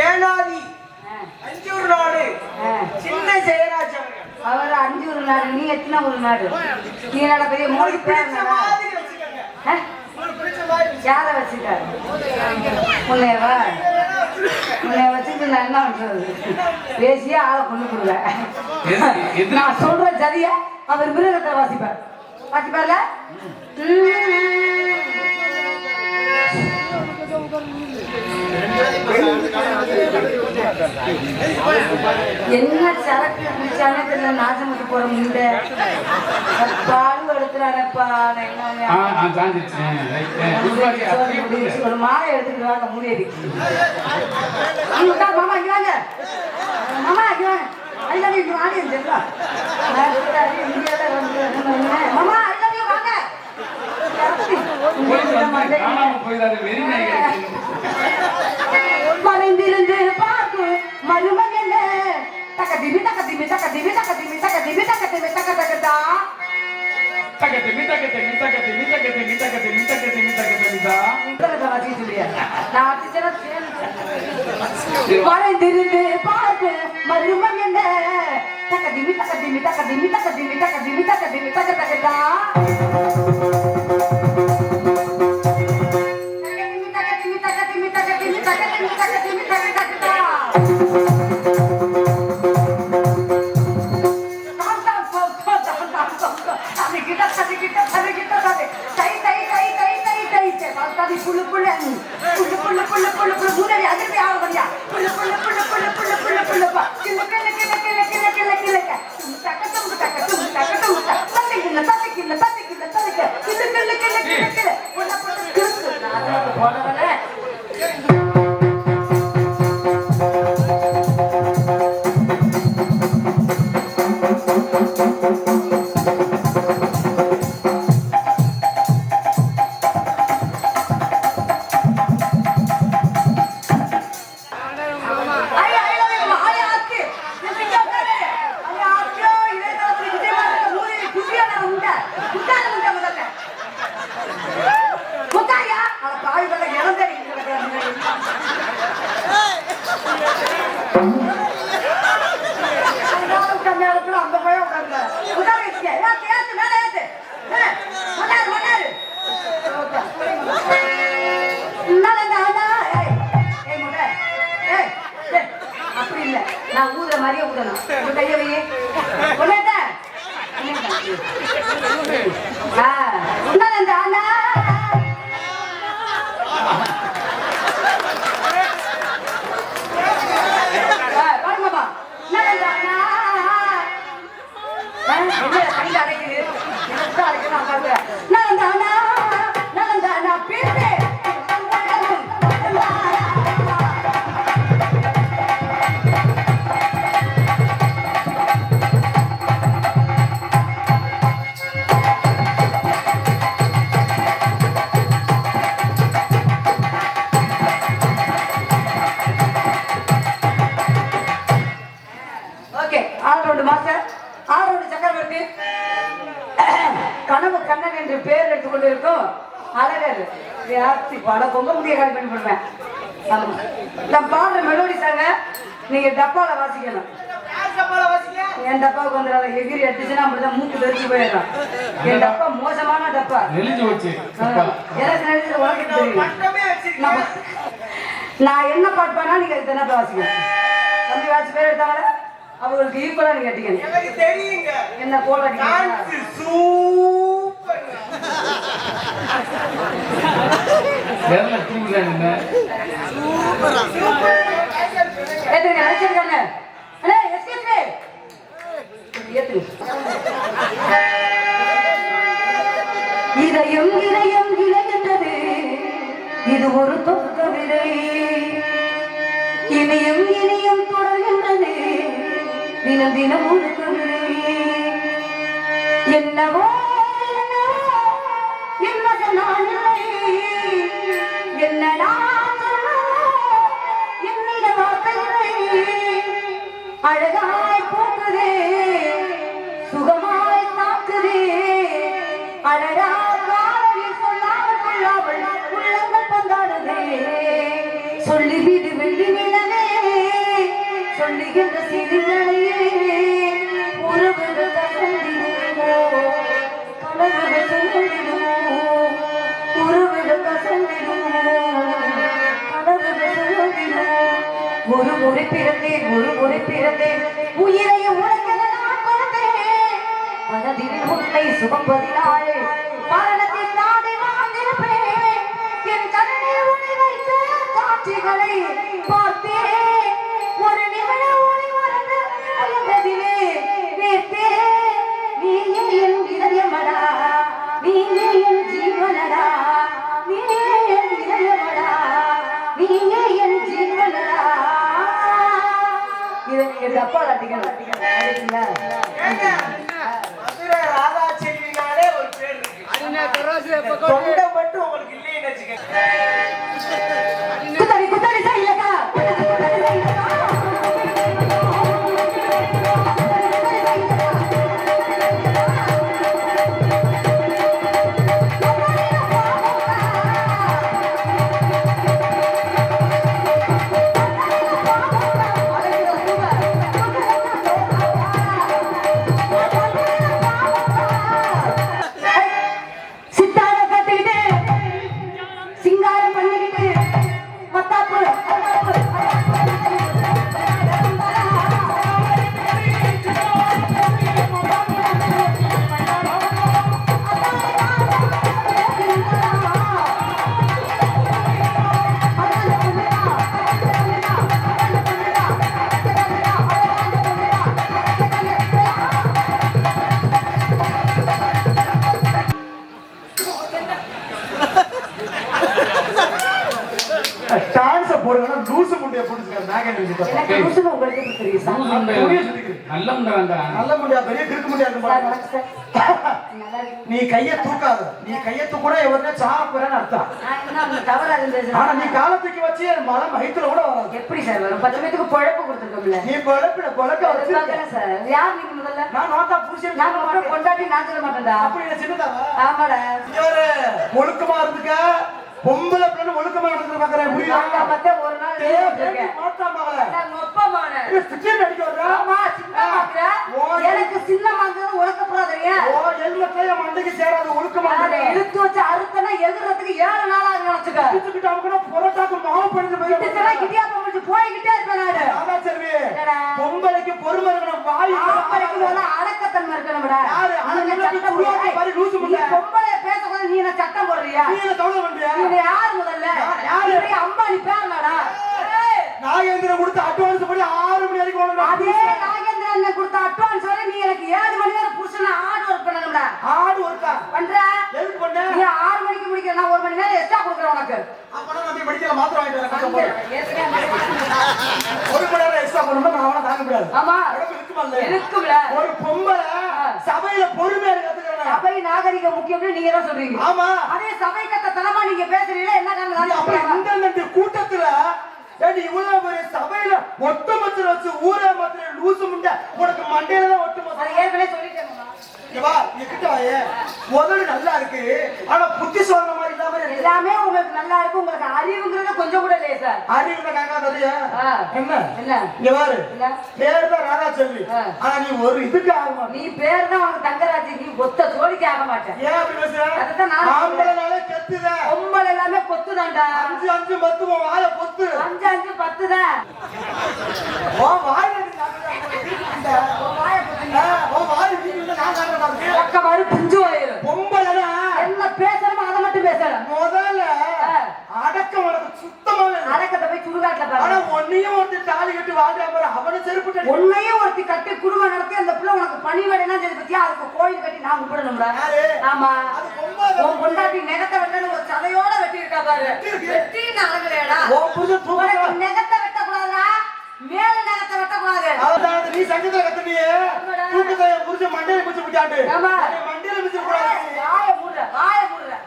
ஏனாதி அஞ்சூர் நாடு சின்ன ஜெயராஜன் அவர் 5 ஒரு நாடு, நீ எத்தனை ஒரு நாடு? நீ என்னடா பெரிய மோடி பேர் மாதிரி வச்சுக்கோங்க. உங்களுக்கு பிடிச்ச மாதிரி யார வச்சுட்டாரு? உன்னையவா? உன்னைய வச்சுட்டு நான் என்ன பண்றது? பேசியே ஆளை கொண்டு கொடுங்க. நான் சொல்ற ஜதிய அவர் மிருகத்தை வாசிப்பார். வாசிப்பார்ல? என்ன சரக்கு குடிச்சானே தெரியல, நாசமத்து போற முண்டை பால் எடுத்துறானப்பா. ஒரு மாலை எடுத்துட்டு வாங்க முடியாது. மாமா இங்க வாங்க, மாமா இங்க வாங்க. ஐ லவ் யூ ஆடியன்ஸ் எல்லாம் மாமா ஐ லவ் யூ வாங்க. மறைந்திருந்து பார்த்து மருமகன் தக்க திமி தக்க திமி தக்க திமி தக்க திமி தக்க திமி தக்க திமி தக்க தக்கதா தக்க திமி தக்க திமி தக்க திமி தக்க திமி தக்க திமி தக்க திமி தக்க திமிதா மறைந்திருந்து பார்த்து மருமகன் தக்க திமி தக்க திமி தக்க திமி தக்க திமி தக்க திமி தக்க திமி தக்க தக்கதா அப்படி இல்ல, நான் ஊதுற மாதிரியே ஊதணும். கைய வையே கனவு கண்ணன் என்று பேர் எடுத்துக்கொண்டு இருக்கும் அழகர் பல பொங்க முடிய காலி பண்ணி போடுவேன். நான் பாடுற மெலோடி சாங்க நீங்க டப்பால வாசிக்கணும். என் டப்பாவுக்கு வந்துடாத எகிரி அடிச்சுன்னா அப்படிதான் மூக்கு வெறிச்சு போயிடும். என் டப்பா மோசமான டப்பா. உனக்கு தெரியும். நான் என்ன பாட்டு பண்ணா நீங்க என்ன வாசிக்கணும். தம்பி வாசி பேர் எடுத்தாங்களே அவங்களுக்கு ஈக்குவலா நீங்க கேட்டீங்க. என்ன போல இதயம் இதயம் இழைகின்றது, இது ஒரு தொக்க விதை. இனியும் இனியும் தொடர்கின்றது, தினம் தினம் ஒழுக்கவில்லை. என்னவோ என்னது நான் இல்லை, என்ன என்னிட வார்த்தைகளை அழகாய் போக்குதே, சுகமாய் தாக்குதே. அழகா காலையில் சொல்லாமல் கொள்ளாமல் உள்ளங்கள் பந்தாட வெள்ளி நிலவே சொல்லுகின்ற சிறுகளையே உறவுகள் கசந்திடுமோ கனவுகள் சொல்லிடுமோ உறவுகள் கசந்திடுமோ கனவுகள் சொல்லிடுமோ ஒரு முறை பிறந்தேன் உயிரையும் உனக்கென நான் பிறந்தேன் மனதில் உன்னை சுமப்பதினாலே மரணத்தில் நாடி வாழ்ந்திருப்பேன் என் கண்ணில் உன்னை வைத்த காட்சிகளை பார்த்தேன் ஒரு நிமிட ஒளி மறந்து உயர்ந்ததிலே நேர்த்தே நீயே என் இதயமடா நீயே என் ஜீவனடா நீயே என் இதயமடா நீயே என் ஜீவனடா. இதை நீங்க தப்பா காட்டிக்கணும். மதுரை ராதா செல்வினாலே ஒரு பேர் இருக்கு. தொண்டை மட்டும் உங்களுக்கு இல்லைன்னு வச்சுக்கோங்க. குத்தடி செய்யலக்கா குத்தடி செய்யலக்கா சிங்காரம் பண்ணிக்கிட்டு மத்தாப்பு டான்ஸ போடுங்கன்னா லூசு முண்டைய போட்டுருக்காரு நாகேந்திர விஜய். எனக்கு லூசுன்னு உங்களுக்கு எப்படி தெரியும் சார்? நல்ல முண்டை வேண்டாம். நல்ல முண்டியா பெரிய கிறுக்கு முண்டியா இருக்கு சார், பாருங்க. வணக்கம் சார். நல்லா இருக்கு. நீ கைய தூக்காத. நீ கைய தூக்குனா எவரே சாக போறேன்னு அர்த்தம். நான் இன்னும் அப்படி தவறா இருந்தது. ஆனா நீ காலத்துக்கு வச்சு மலை மகித்துல கூட வராது. எப்படி சார் வரும்? 10 பேத்துக்கு பொழப்பு கொடுத்துருக்கோம்ல. நீ பொழக்க வச்சு பார்க்கறேன் சார். யார் நீங்க முதல்ல? நான் நோக்கா புருஷன் நான் மட்டும் கொண்டாடி நான் சொல்ல மாட்டேன்டா. அப்படி என்ன சின்னதாவா? ஆமாடா. இவரு ஒழுக்கமா இருந்துக்க பொம்பளை பிள்ளை ஒழுக்கமா இருந்து பாக்குறேன் நான் புரியுதா? பார்த்தா ஒரு நாள் இருக்கேன். மாட்டாமல நான் மொப்பமான. சிக்கன் அடிக்க வர்றா. ஆமா, சின்ன மாக்குற. எனக்கு சின்ன மாக்குறது உலக்கப்படா தெரியும். ஓ ஹெல்மெட்ல மண்டைக்கு சேராது ஒழுக்கமா அதை இழுத்து வச்சு அறுத்தனா எதிர்றதுக்கு 7 நாள் ஆகும் நினைச்சுக்க. கிட்ட அவங்க புரோட்டாக்கு மாவு பண்ணிட்டு கிட்டத்தட்ட இடியாப்பம் முடிச்சு போய்கிட்டே இருப்பேன் நானு. ராதா செல்வி என்னடா? பொம்பளைக்கு பொறுமை இருக்கணும். வாய் ஆம்பளைக்கு முதல்ல அடக்கத்தன்மை இருக்கணும்டா. யாரு? அடக்கத்தன்மை துருவாக்கி பாரு லூசு நீ முண்டை. பொம்பளைய பேசக்கூடாது, நீ என்ன சட்டம் போடுறியா? நீ என்ன கவலை பண்றியா? நீ யார் முதல்ல? யாரு? நீ அம்பானி பேர்லடா. நாகேந்திரன் கொடுத்த அட்வான்ஸ் படி 6 மணி வரைக்கும் அதே வரணும். நாகேந்திரன் அண்ணன் கொடுத்த அட்வான்ஸ் வரை நீ எனக்கு 7 மணி நேரம் புருஷனா ஆர்டர் ஒர்க் பண்ணணும்டா. ஆடு ஒருக்கா பண்ற? எதுக்கு பண்ண? நீ 6 மணிக்கு முடிக்கிற, நான் 1 மணி நேரம் எக்ஸ்ட்ரா கொடுக்குறேன் உனக்கு. அப்பனா நம்ம மெடிக்கல் மாத்திரை வாங்கிட்டு வரேன். கஷ்டம் போறேன். ஏற்கனவே 1 மணி நேரம் எக்ஸ்ட்ரா பண்ணனும். நான் அவன தாங்க முடியாது. ஆமா. உடம்பு இருக்குமா இல்ல? இருக்கும்ல. ஒரு பொம்பளை சபையில பொறுமையா கத்துக்கறேன். சபை நாகரிகம் முக்கியம்னு நீங்க தான் சொல்றீங்க. ஆமா. அதே சபை கட்டத்தனமா நீங்க பேசுறீங்களா? என்ன காரணம்? அப்ப இந்த கூட்டத்துல ஏடி இவ்வளவு பெரிய சபையில ஒட்டுமொத்த வச்சு ஊரே மாத்திர லூசு முண்டை உனக்கு மண்டையில தான் ஒட்டுமொத்த. அதை ஏற்கனவே சொல்லிட்டேன். இங்க வா, இங்க கிட்ட வாயே. முதல்ல நல்லா இருக்கு. ஆனா புத்தி சொல்ற மாதிரி இல்லாம இருக்கு. எல்லாமே உங்களுக்கு நல்லா இருக்கு. உங்களுக்கு அறிவுங்கிறது கொஞ்சம் கூட இல்லையே சார். அறிவுல காக்கா தெரியா? என்ன? என்ன? இங்க பாரு. என்ன? பேர் தான் ராதா செல்வி. ஆனா நீ ஒரு இதுக்கு ஆக மாட்ட. நீ பேர் தான் உனக்கு தங்கராஜ். நீ ஒத்த ஜோடிக்கு ஆக மாட்டேன். ஏன் அப்படி பேசுற? அதுதான் நான் ஆம்பளைனாலே கெத்துத. பொம்பளை எல்லாமே கொத்துதான்டா. 5 5 10 உன் வாயை பொத்து. 5 5 10 தான். ஓ வாயில காட்டுற. உன் வாயை பொத்துங்க. ஓ வாய் வீட்டுல நான் காட்டுற மாதிரி. பக்க மாதிரி புஞ்சு வாயிரு. பொம்பளைனா என்ன பேசணுமோ அதை மட்டும் பேசணும். முதல்ல அடக்கம் உனக்கு சுத்தமா வேணும். அடக்கத்தை போய் சுடுகாட்டுல ஆனா பாரு. ஒன்னையும் ஒருத்தி தாலி கட்டி வாழ்ற மாதிரி அவனை செருப்பு கட்டி. உன்னையும் ஒருத்தி கட்டி குடும்பம் நடத்தி அந்த பிள்ளை உனக்கு பணிவடைனா சரி பத்தியா, அதுக்கு கோயில் கட்டி நான் கும்பிடணும்டா. யாரு? ஆமா. அது பொம்பளை. உன் பொண்டாட்டி நெகத்தை வெட்டணும் ஒரு சதையோட வெட்டி இருக்கா பாரு. வெட்டின்னு அழகுறேடா. ஓ புருஷன் தூக்குறா. உனக்கு நெகத்தை வெட்டக்கூடாதா? மேல நெகத்தை வெட்டக்கூடாது. அதாவது நீ சங்கத்துல கத்துனியே தூக்கத்தை புருஷன் மண்டையில பிடிச்சு விட்டாண்டு. ஆமா. மண்டையில பிடிச்சு கூடாது. வாயை மூடுற.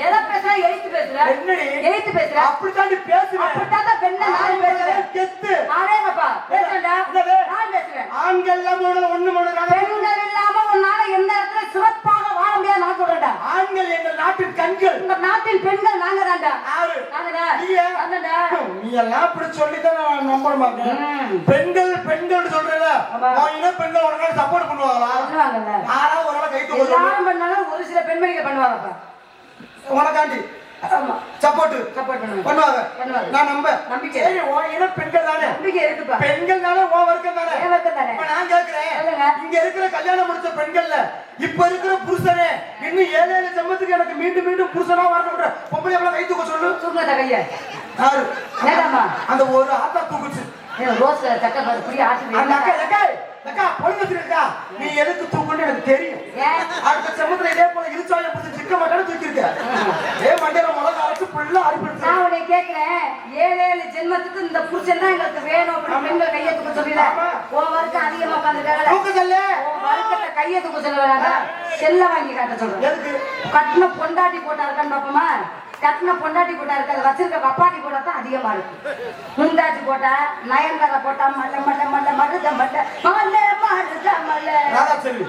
எதை பேசுற? எழுத்து பேசுற. என்னடி? எழுத்து பேசுற. அப்படித்தான் நீ பேசுவேன். அப்படித்தான் பெண்ணை நான் பேசுறேன். கெத்து. நானேங்கப்பா பேசுறேன்டா. என்னது? நான் பேசுறேன். ஆண்கள் எல்லாம் ஒண்ணு பெண்கள் இல்லாம உன்னால எந்த இடத்துல சிறப்பாக வாழ முடியாது நான் சொல்றேன்டா. ஆண்கள் எங்கள் நாட்டின் கண்கள். உங்க நாட்டின் பெண்கள் நாங்க தான்டா. யாரு? நாங்கடா. நீயா? நாங்கடா. நீ எல்லாம் இப்படி சொல்லிதான் நான் நம்ப மாட்டேன். பெண்கள் பெண்கள் சொல்றேன்ல, இன பெண்கள் உடனே சப்போர்ட் பண்ணுவாங்களா? யாராவது ஒரு நாள் கை தூக்க எல்லாரும் பண்ணாலும் ஒரு சில பெண்மணிகள் பண்ணுவாங்கப்பா. உனக்காண்டி சப்போர்ட் பண்ணுவாங்க. நான் நம்பிக்கை பெண்கள் தானே, நம்பிக்கை இருக்குப்பா. பெண்கள் தானே உன் வர்க்கம் தானே. இப்ப நான் கேக்குறேன், இங்க இருக்கிற கல்யாணம் முடிச்ச பெண்கள்ல இப்ப இருக்கிற புருஷனே இன்னும் 7 ஜென்மத்துக்கு எனக்கு மீண்டும் மீண்டும் புருஷனா வரணும் பொம்பளை எவ்வளவு கை தூக்க சொல்லு. தூங்க கைய யாரு? அந்த ஒரு ஆத்தா தூக்குச்சு. ரோஸ் சட்டை புரிய ஆட்டு நீ எதுக்கு தூக்குன்னு எனக்கு தெரியும். அடுத்த செம்மத்துல இதே போல இழுச்சாயம் பிடிச்சி சிக்க மாட்டான்னு தூக்கிருக்க. மண்டையில மிளகா வச்சு ஃபுல்லா அடிப்பிடிச்சு. நான் உன்னை கேட்கிறேன், 7 ஜென்மத்துக்கு இந்த புருஷன் தான் எங்களுக்கு வேணும் அப்படின்னு பெண்கள் கையை தூக்க சொல்லல. உன் வர்க்கம் அதிகமா உட்காந்துருக்காங்க. உன் வர்க்கத்தை கையை தூக்க சொல்ல செல்ல வாங்கி காட்ட சொல்றேன். எதுக்கு? கட்டின பொண்டாட்டி போட்டா இருக்கான்னு பாப்போமா? கட்டின பொண்டாட்டி போட்டா இருக்காது, வச்சிருக்க பப்பாட்டி போட்டா தான் அதிகமா இருக்கு. முந்தாச்சி போட்டா, நயன்தாரா போட்டா மல்ல மல்ல மல்ல மருத மல்ல மல்ல மருத மல்ல.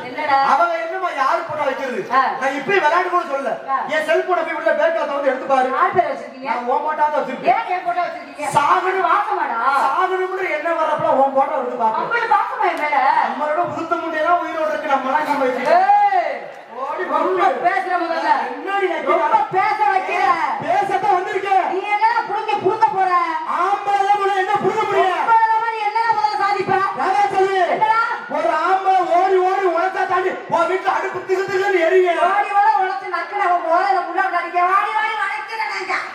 என்னடா அவங்க என்னமா யாரு போட்டா வைக்கிறது? நான் இப்ப விளையாட்டு கூட சொல்லல. என் செல்போனை போய் உள்ள பேக்ல தவிர எடுத்து பாரு. யார் பேர் வச்சிருக்கீங்க? நான் உன் போட்டா தான் வச்சிருக்கேன். ஏன் என் போட்டா வச்சிருக்கீங்க? சாகணும் வாசமாடா. சாகணும்ன்ற என்ன வரப்பல உன் போட்டா எடுத்து பாப்பேன். அப்படி வாசமா மேல நம்மளோட உருத்த முண்டையெல்லாம் உயிரோட இருக்கு. நம்மலாம் நம்ம ரொம்ப பேசுற முதல்ல. ரொம்ப பேச வைக்கிற. பேசத்தான் வந்திருக்கேன். நீ என்ன புடுங்க போற? ஆம்பளை என்ன புடுங்க முடியும்? நீ என்ன முதல்ல சாதிப்ப? ராதா சொல்லு. ஒரு ஆம்பளை ஓடி ஓடி உழைச்சா தாண்டி உன் வீட்டுல அடுப்பு திகுன்னு எரியுங்க. ஓடி ஓட உழைச்சு நக்கல உன் ஓலையில முள்ள அடிக்க வாடி வாடி வளைக்கிறேன்.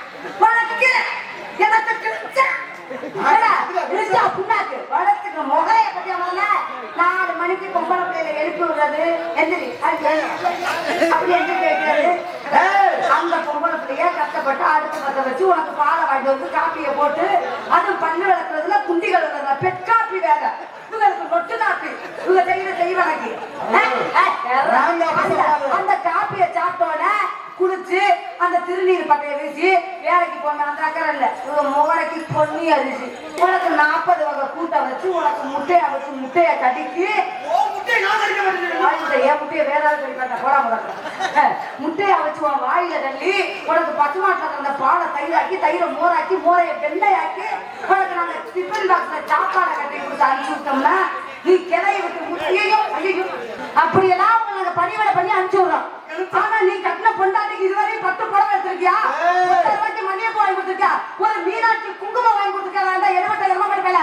வளைக்கிறேன் எனக்கு கிழிச்சா புண்ணாக்கு வளர்த்துக்க முகைய பத்தி முதல்ல 4 மணிக்கு பொம்பளை பிள்ளைல எழுப்பி விடுறது எந்திரி அப்படி எந்திரி வைக்கிறது. அந்த பொம்பளை பிள்ளைய கஷ்டப்பட்டு அடுப்பு பத்த வச்சு உனக்கு பாலை வாங்கி வந்து காப்பியை போட்டு அதுவும் பண்ணு விளக்குறதுல குண்டி கழுவுறதுல பெட் காப்பி வேக இவங்களுக்கு நொட்டு காப்பி இவங்க செய்வாங்க. அந்த காப்பியை சாப்பிட்டோட குளிச்சு அந்த திருநீர் பட்டையை வீசி வேலைக்கு போன அந்த அக்கறை இல்ல முகரைக்கு பொன்னி அரிசி உனக்கு 40 வகை கூட்ட வச்சு உனக்கு முட்டையை வச்சு முட்டையை கடிக்கி என் முட்டையை வேற ஆள் போட முடக்க முட்டையை வச்சு உன் வாயில தள்ளி உனக்கு பச்சை மாட்டில் அந்த பாலை தயிராக்கி தயிரை மோராக்கி மோரையை வெள்ளையாக்கி உனக்கு நாங்க டிஃபன் பாக்ஸ்ல சாப்பாடை கட்டி கொடுத்து அனுப்பிச்சு விட்டோம்னா நீ கிளைய விட்டு முட்டையோ ஐயோ அப்படியெல்லாம் உங்களை நாங்க பணிவிடை பண்ணி அனுப்பிச்சு விடுறோம். ஆனா நீ கட்டின பொண்டாட்டிக்கு இதுவரையும் 10 புடவை எடுத்திருக்கியா? 10 ரூபாய்க்கு மல்லிகைப்பூ வாங்கி கொடுத்துருக்கா? ஒரு மீனாட்சி குங்குமம் வாங்கி கொடுத்துருக்கா? 75 ரூபாய் கொடுக்கல.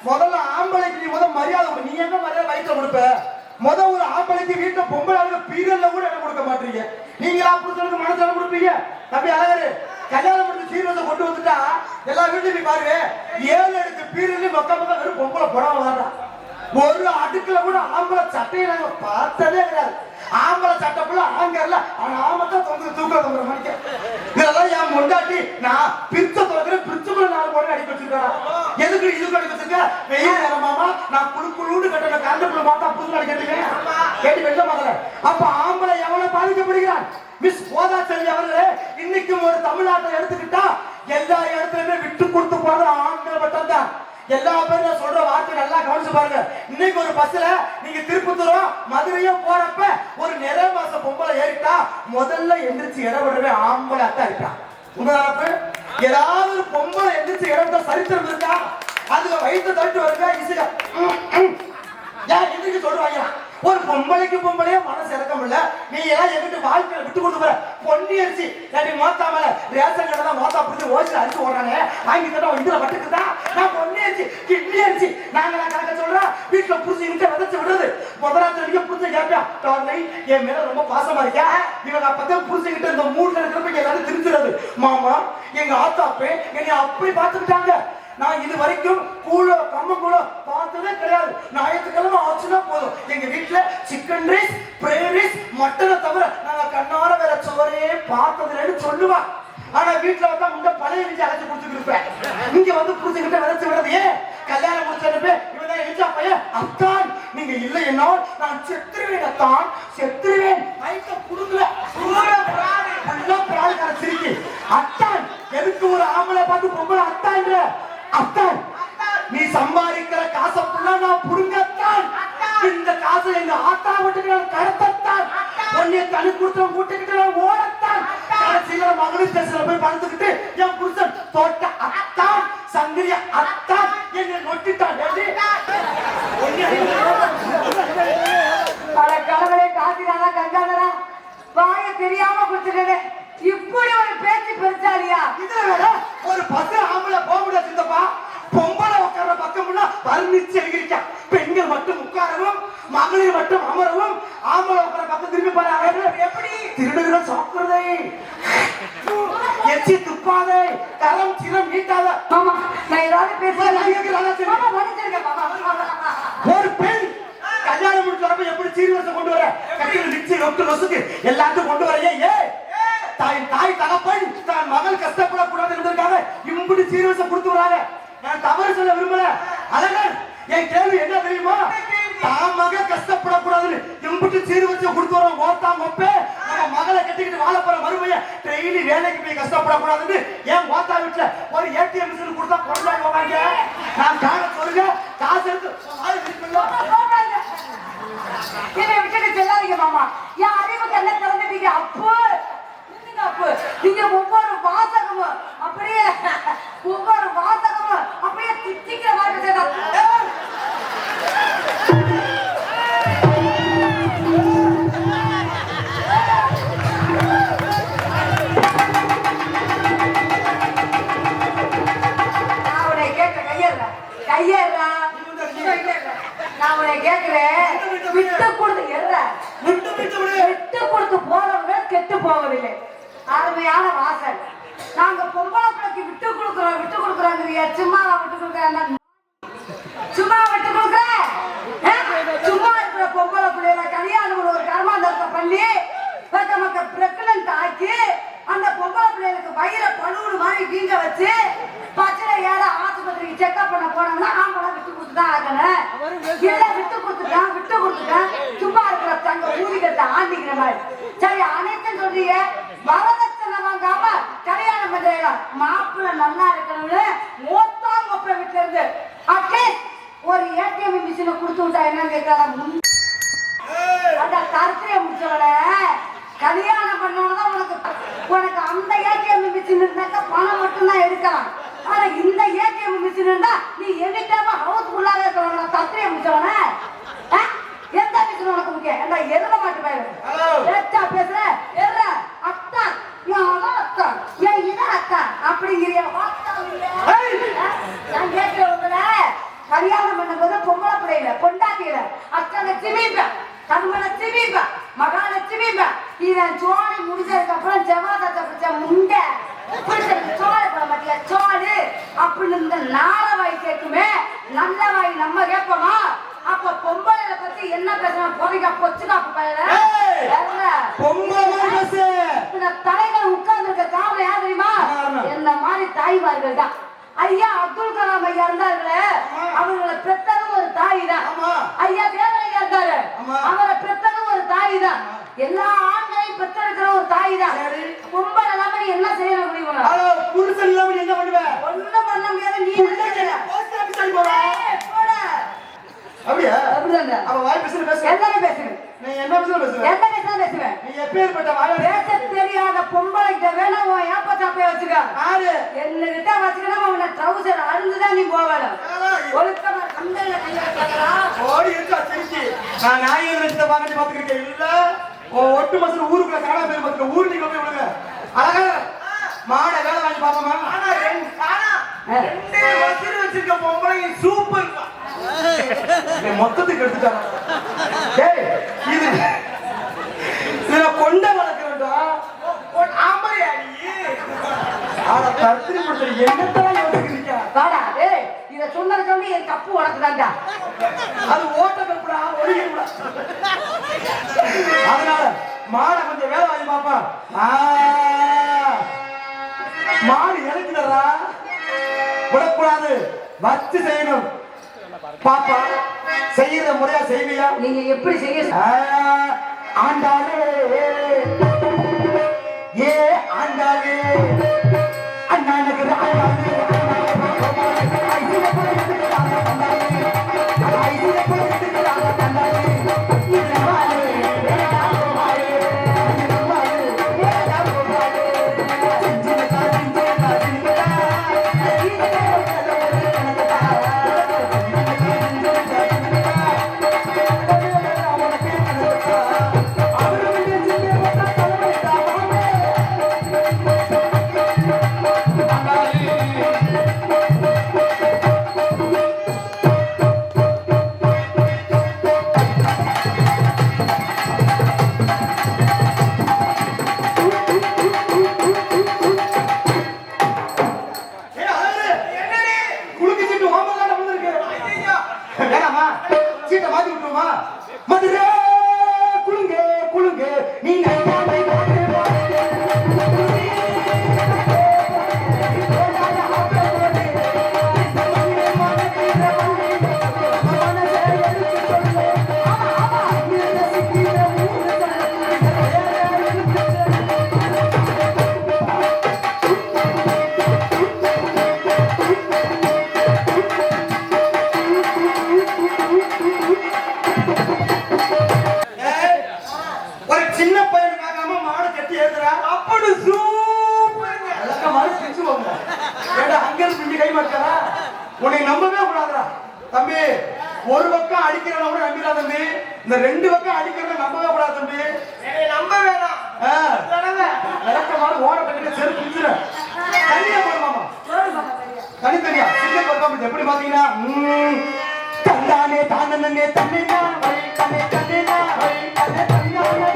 முதல்ல ஆம்பளைக்கு நீ மரியாதை நீ என்ன மரியாதை வயிற்று கொடுப்ப? ஒரு ஆம்பளைக்கு வீட்டுல பொம்பளை பீரியட்ல கூட இடம் கொடுக்க மாட்டீங்க. நீங்களா புருஷனுக்கு மனசு கொடுப்பீங்க. தம்பி அழகரு கல்யாணம் முடிஞ்சு சீரியஸை கொண்டு வந்துட்டா எல்லா வீட்லயும் பாருங்க 7 அடுக்கு பீரியட்ல மொக்க வெறும் பொம்பளை புடவை வரலாம். ஒரு அடுக்குல கூட ஆம்பளை சட்டையை நாங்க பார்த்ததே கிடையாது. ஆம்பளை சட்டை போல ஆங்கர்ல ஆமத்தான் தூக்க மணிக்க இதெல்லாம் என் முண்டாட்டி நான் பிரிச்ச துறக்கிறேன். பிரிச்சுக்குள்ள 4 போட அடிக்க வச்சிருக்கேன். எதுக்கு இதுக்கு அடிக்க வச்சிருக்க? வெயில் நேரமாமா நான் குழுக்குழுன்னு கட்டின கரண்டுக்குள்ள பார்த்தா புதுல அடிக்கிறேன் கேட்டு வெட்ட மாதிரி. அப்ப ஆம்பளை எவ்வளவு பாதிக்கப்படுகிறான்? மிஸ் கோதாச்செல்வி அவர்களே, இன்னைக்கும் ஒரு தமிழ்நாட்டை எடுத்துக்கிட்டா எல்லா இடத்துலயுமே விட்டு கொடுத்து போறது ஆண்கள் மட்டும் தான். எல்லா பேரும் சொல்ற வார்த்தை நல்லா கவனிச்சு பாருங்க. இன்னைக்கு ஒரு பஸ்ல நீங்க திருப்பத்தூரும் மதுரையும் போறப்ப ஒரு நிறை மாச பொம்பளை ஏறிட்டா முதல்ல எந்திரிச்சு இடம் விடவே ஆம்பளை அத்தான் இருக்கா. உதாரணப்பு ஏதாவது ஒரு பொம்பளை எந்திரிச்சு இடம் சரித்திரம் இருக்கா? அதுல வயிற்று தட்டு வருங்க இசுக ஏன் எந்திரிக்க சொல்லுவாங்க. ஒரு பொம்பளைக்கு பொம்பளையே மனசு இறக்கம் இல்ல. நீ எல்லாம் எங்கிட்ட வாழ்க்கையில விட்டு கொடுத்து போற பொன்னி அரிசி நடி மோத்தா மேல ரேஷன் கடை தான் மோத்தா பிடிச்சி ஓசில அரிசி ஓடுறாங்க. வாங்கி தட்டா இதுல பட்டுக்குதா? நான் பொன்னி அரிசி கிட்னி அரிசி நாங்களாம் கணக்க சொல்றோம். வீட்டுல புரிஞ்சுக்கிட்ட விதைச்சு விடுறது முதலாவது அடிக்க புரிஞ்சு கேட்பா டார்லை என் மேல ரொம்ப பாசமா இருக்கா? இவங்க அப்பதான் புரிஞ்சுக்கிட்டு இந்த மூட்ல இருக்கிறப்ப எல்லாரும் திருச்சுறது. மாமா எங்க ஆத்தாப்பே என்னை அப்படி பார்த்துக்கிட்டாங்க. நான் இது வரைக்கும் கூழோ கம்மங்கூழோ பார்த்ததே கிடையாது. ஞாயிற்றுக்கிழமை ஆச்சுன்னா போதும் எங்க வீட்டுல சிக்கன் ரைஸ் பிரே ரைஸ் மட்டனை தவிர நாங்க கண்ணார வேற சோறே பார்த்ததுன்னு சொல்லுவா. ஆனா வீட்டுல வந்தா முன்ன பழைய வீச்சு அழைச்சு குடிச்சுட்டு இருப்பேன். இங்க வந்து புரிஞ்சுக்கிட்ட விதைச்சு விடுறது. ஏன் கல்யாணம் முடிச்சப்ப இவதான் எழுச்சா பையன் அத்தான் நீங்க இல்லை என்ன நான் செத்துருவேன் அத்தான் செத்துருவேன் மயக்க குடுக்கல சிரிக்கி அத்தான் எதுக்கு ஒரு ஆம்பளை பார்த்து பொம்பளை அத்தான்ற அத்தான் நீ சம்பாதிக்கிற காசை ஃபுல்லா நான் புடுங்கத்தான். இந்த காசை எங்க ஆத்தா வீட்டுக்கு நான் கடத்தத்தான். உன்னை தனி கொடுத்த கூட்டுக்கிட்டு நான் ஓடத்தான். கடைசியில மகளிர் ஸ்டேஷன்ல போய் படுத்துக்கிட்டு என் புருஷன் தோட்ட அத்தான் என்ன நொட்டிட்டான். பல கடவுளே காத்திராதா கங்காதரா வாய தெரியாம கொடுத்துட்டேன். இப்படி ஒரு பேச்சு பெருச்சாலியா? இதுல வேற ஒரு பஸ் ஆம்பளை போக முடியாது சித்தப்பா. பொம்பளை உட்கார்ற பக்கம்னா வர்ணிச்சு எழுதிருக்கா. பெண்கள் மட்டும் உட்காரவும் மகளிர் மட்டும் அமரவும், ஆம்பளை உட்கார பக்கம் திரும்பி பாரு. எப்படி திருடுகள் சாப்பிடுறதை எச்சி துப்பாதே, கரம் சிரம் நீட்டாத. மாமா நான் ஏதாவது பேசுறேன். ஒரு பெண் கல்யாணம் முடிச்ச எப்படி சீர்வரிசை கொண்டு வர, கட்டில நிச்சயம் நொட்டு நொசுக்கு எல்லாத்தையும் கொண்டு வரையே. தாய் தகப்பன் தான் மகள் கஷ்டப்படக்கூடாது என்பதற்காக இப்படி சீர்வரிசை கொடுத்து வராங்க. நான் தவறு சொல்ல விரும்பல. அழகன் என் கேள்வி என்ன தெரியுமா? தான் மகள் கஷ்டப்படக்கூடாதுன்னு இம்புட்டு சீர்வரிசை கொடுத்து வரோம். ஓத்தாம் ஒப்பே நம்ம மகளை கட்டிக்கிட்டு வாழ போற மருமைய டெய்லி வேலைக்கு போய் கஷ்டப்படக்கூடாதுன்னு ஏன் ஓத்தா வீட்டுல ஒரு ஏடிஎம் மிஷின் கொடுத்தா கொண்டாடுவாங்க. நான் காண சொல்லுங்க, காசு எடுத்து என்னை விட்டுட்டு செல்லாதீங்க மாமா. என் அறிவுக்கு என்ன திறந்துட்டீங்க? அப்பு அப்பு நீங்க ஒவ்வொரு வாசகமும் அப்படியே திட்டிக்கிற மாதிரி கையேறா. நான் உன்னை கேட்கிறேன், விட்டு கொடுத்து போறவங்க கெட்டு போவதில்லை. அருமையான வாசல். நாங்க பொம்பளை பிள்ளைக்கு விட்டு கொடுக்குறோம். சும்மா விட்டு கொடுக்குறேன், சும்மா விட்டு கொடுக்குறேன். சும்மா இருக்கிற பொம்பளை பிள்ளைல கல்யாணம் ஒரு கர்மாந்தரத்தை பண்ணி நமக்கு பிரெக்னன்ட் ஆக்கி அந்த பொம்பளை பிள்ளைகளுக்கு வயிற பழுவுடு மாதிரி வீங்க வச்சு பச்சளை ஏழை ஆஸ்பத்திரிக்கு செக்அப் பண்ண போனோம்னா ஆம்பளை விட்டு கொடுத்துதான் ஆகணும். இல்லை விட்டு கொடுத்துட்டேன் சும்மா இருக்கிற தங்க ஊதிக்கத்தை ஆண்டிக்கிற மாதிரி. சரி அனைத்தும் சொல்றீங்க, வரதட்சணை வாங்காம கல்யாணம் பண்றீங்க. மாப்பிள்ளை நல்லா இருக்கணும்னு மொத்தம் ஒப்ப வீட்டுல இருந்து அட்லீஸ்ட் ஒரு ஏடிஎம் மிஷினை கொடுத்து விட்டா என்னன்னு கேட்கலாம். அந்த கருத்தைய முடிச்சவன கல்யாணம் பண்ணவனதான் உனக்கு அந்த ஏடிஎம் மிஷின் இருந்தாக்கா பணம் மட்டும்தான் எடுக்கலாம். ஆனா இந்த ஏடிஎம் மிஷின் இருந்தா நீ எனிடைம் ஹவுஸ் ஃபுல்லாவே இருக்கலாம். கருத்தைய முடிச்சவன எந்த மிஷின் உனக்கு முக்கியம்? என்ன எரும மாட்டு பேச பேசுற எற அத்தா அத்தா ஏன் இத அத்தா அப்படிங்கிறிய நான் கேட்கிறவங்கள கல்யாணம் பண்ணும்போது பொம்பளை பிள்ளைல பொண்டாட்டியில அத்தனை சிமிப்ப கண்மனை சிமிப்ப மகால சிமிப்ப இவன் சோழி முடிஞ்சதுக்கு அப்புறம் ஜவாதத்தை பிடிச்ச முண்டை சோழ பத்தியா சோழு அப்படின்னு இந்த நார வாய் கேட்குமே, நல்ல வாய் நம்ம கேட்போமா? அப்ப பொம்பளைல பத்தி என்ன பேசணும்? போறீங்க பொச்சுக்காப்பு தலைகள் உட்கார்ந்து இருக்க காவல யார் தெரியுமா? என்ன மாதிரி தாய்மார்கள் தான். ஐயா அப்துல் கலாம் ஐயா இருந்தார்களே, அவர்களை பெற்றதும் ஒரு தாய் தான். ஐயா தேவரையா இருந்தாரு, அவரை பெற்றதும் ஒரு தாய் தான். எல்லா ஆண்களையும் பெற்றிருக்கிற ஒரு தாய் தான். பொம்பளை இல்லாம நீ என்ன செய்ய முடியும்? புருஷன் இல்லாம என்ன பண்ணுவேன்? ஒண்ணும் பண்ண முடியாது. நீ அப்படியா? அப்படிதான். அவ வாய் பேசுற பேச எல்லாமே பேசுவேன். நீ என்ன பேசுவேன்? என்ன பேசுவேன்? நீ எப்பேற்பட்ட வாய் பேச தெரியாத பொம்பளைகிட்ட வேணா உன் ஏப்ப சாப்பைய வச்சுக்க. ஆறு என்னகிட்ட வச்சுக்கணும். அவனை ட்ரௌசர் அழுந்துதான் நீ போவேணும். ஒழுக்கமா கண்டையில கைய வைக்காதா? ஓடி இருக்கா திருச்சி. நான் நாயகர் வச்சுட்ட பாக்கட்டி பாத்துக்கிட்டேன். இல்ல ஒட்டு மசல் ஊருக்குள்ள காணா பேர் பாத்துக்க. ஊர் நீங்க போய் விடுங்க. அழகா மாட வேலை வாங்கி பாப்போமா? ஆனா ரெண்டு வசதி வச்சிருக்க பொம்பளை சூப்பர். மொத்தத்துக்கு எடுத்துட்டாங்க. இதுல கொண்ட வளர்க்கிறா ஆம்பளையா நீ? ஆனா தர்த்திரி கொடுத்த என்னத்தான் யோசிக்கிறீங்க? வாடா டேய், இத சொன்னத சொல்லி என் தப்பு உனக்கு தான்டா. அது ஓட்ட கப்புடா, ஒளியடா. அதனால மாட கொஞ்சம் வேலை வாங்கி பாப்பா. மாடு இறக்குறா விடக்கூடாது, வச்சு செய்யணும். பாப்பா செய்யற முறையா செய்வியா? நீங்க எப்படி செய்ய? ஆண்டாளே ஏ ஆண்டாளே அண்ணா நகர் ஆண்டாளே உன்னை நம்பவே கூடாதுடா தம்பி. ஒரு பக்கம் அடிக்கிறவன கூட நம்பிடா தம்பி. இந்த 2 பக்கம் அடிக்கிறவன நம்பவே கூடாது தம்பி. என்னை நம்ப வேணாம். விளக்கமான ஓடப்பட்டு செருப்பு பிடிச்சிரு. தனியா போடுமாமா, தனித்தனியா சிங்க பக்கம் எப்படி பாத்தீங்கன்னா தந்தானே தானே தன்னைனா வை தன்னை தன்னைனா வை தன்னை தன்னானே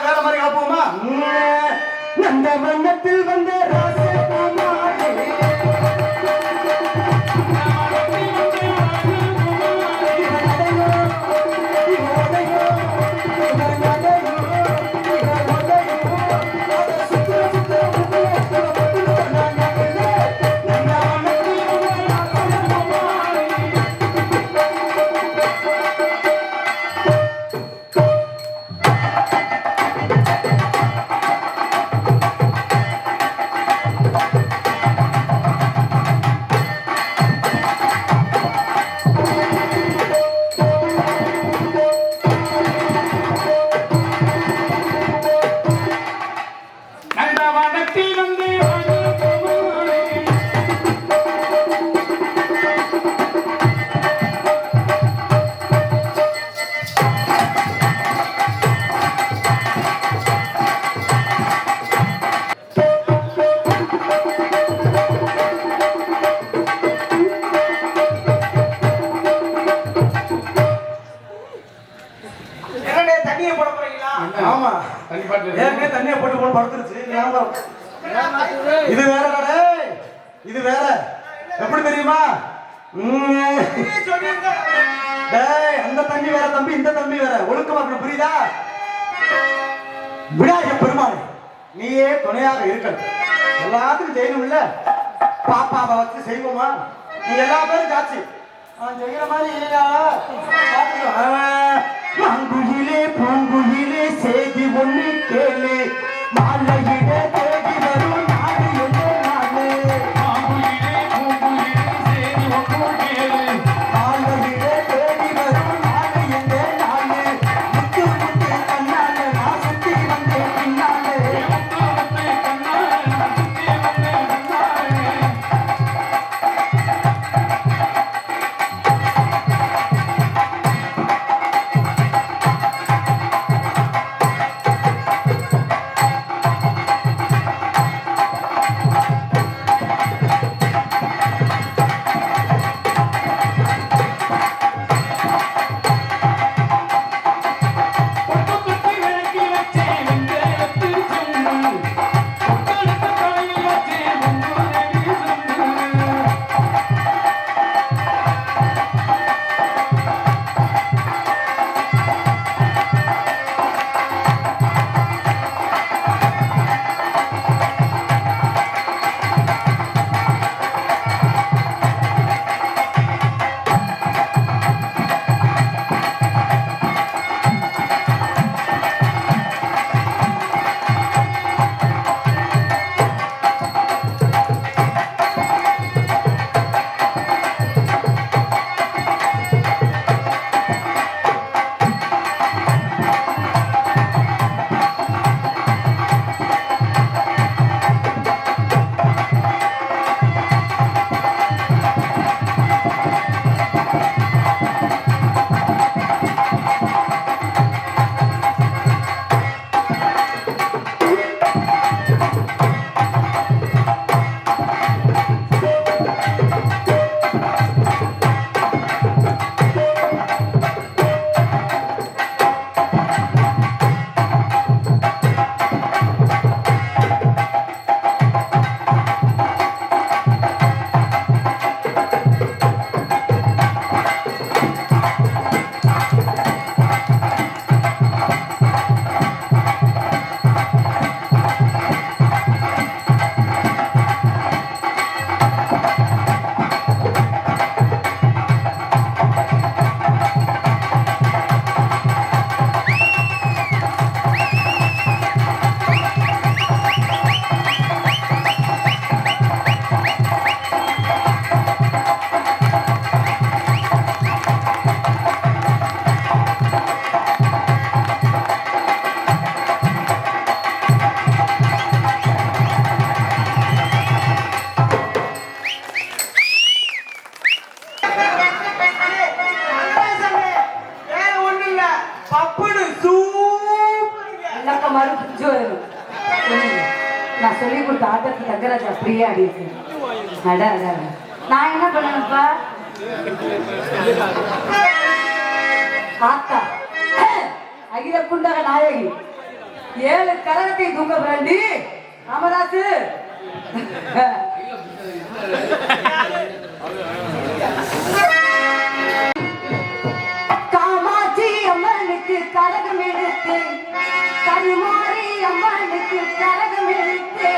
வேற மாதிரி கிளப்புவோமா? நந்த வண்ணத்தில் வந்த ஆமா ஏற்கனவே தண்ணியை போட்டு போட்டு படுத்துருச்சு. இது வேற கடை, இது வேற. எப்படி தெரியுமா? டேய், அந்த தண்ணி வேற தம்பி, இந்த தம்பி வேற. ஒழுக்கமா இருக்கணும், புரியுதா? விநாயகப் பெருமாள் நீயே துணையாக இருக்கணும். எல்லாத்துக்கும் செய்யணும் இல்ல? பாப்பாவை வச்சு செய்வோமா? நீ எல்லா பேரும் காட்சி செய்யற மாதிரி மாங்குயிலே பூங்குயிலே செய்தி ஒண்ணு கேளு, மாலையிட தேடி வரும் நாடு என்ன நாடு. மாங்குயிலே பூங்குயிலே செய்தி ஒண்ணு கேளு, மாலையிட தேடி வரும் நாடு என்ன நாடு. முத்து முத்து கண்ணால நான் சுத்தி வந்தேன் பின்னாலே, முத்து முத்து கண்ணால நான் சுத்தி வந்தேன் பின்னாலே. நக்க மாதிரி பிடிச்சி வரணும். சொல்லுங்க. நான் சொல்லி கொடுத்த ஆட்டத்தை தங்கராஜ் அப்படியே ஆடி இருக்கேன். அட அட அட. நான் என்ன பண்ணணும்ப்பா? ஆத்தா அகில குண்டக நாயகி 7 கரகத்தை தூங்க பிராண்டி ராமதாசு. காமாட்சி அம்மனுக்கு கரகம் எடுத்து கருமாரி அம்மனுக்கு கரகம் எடுத்து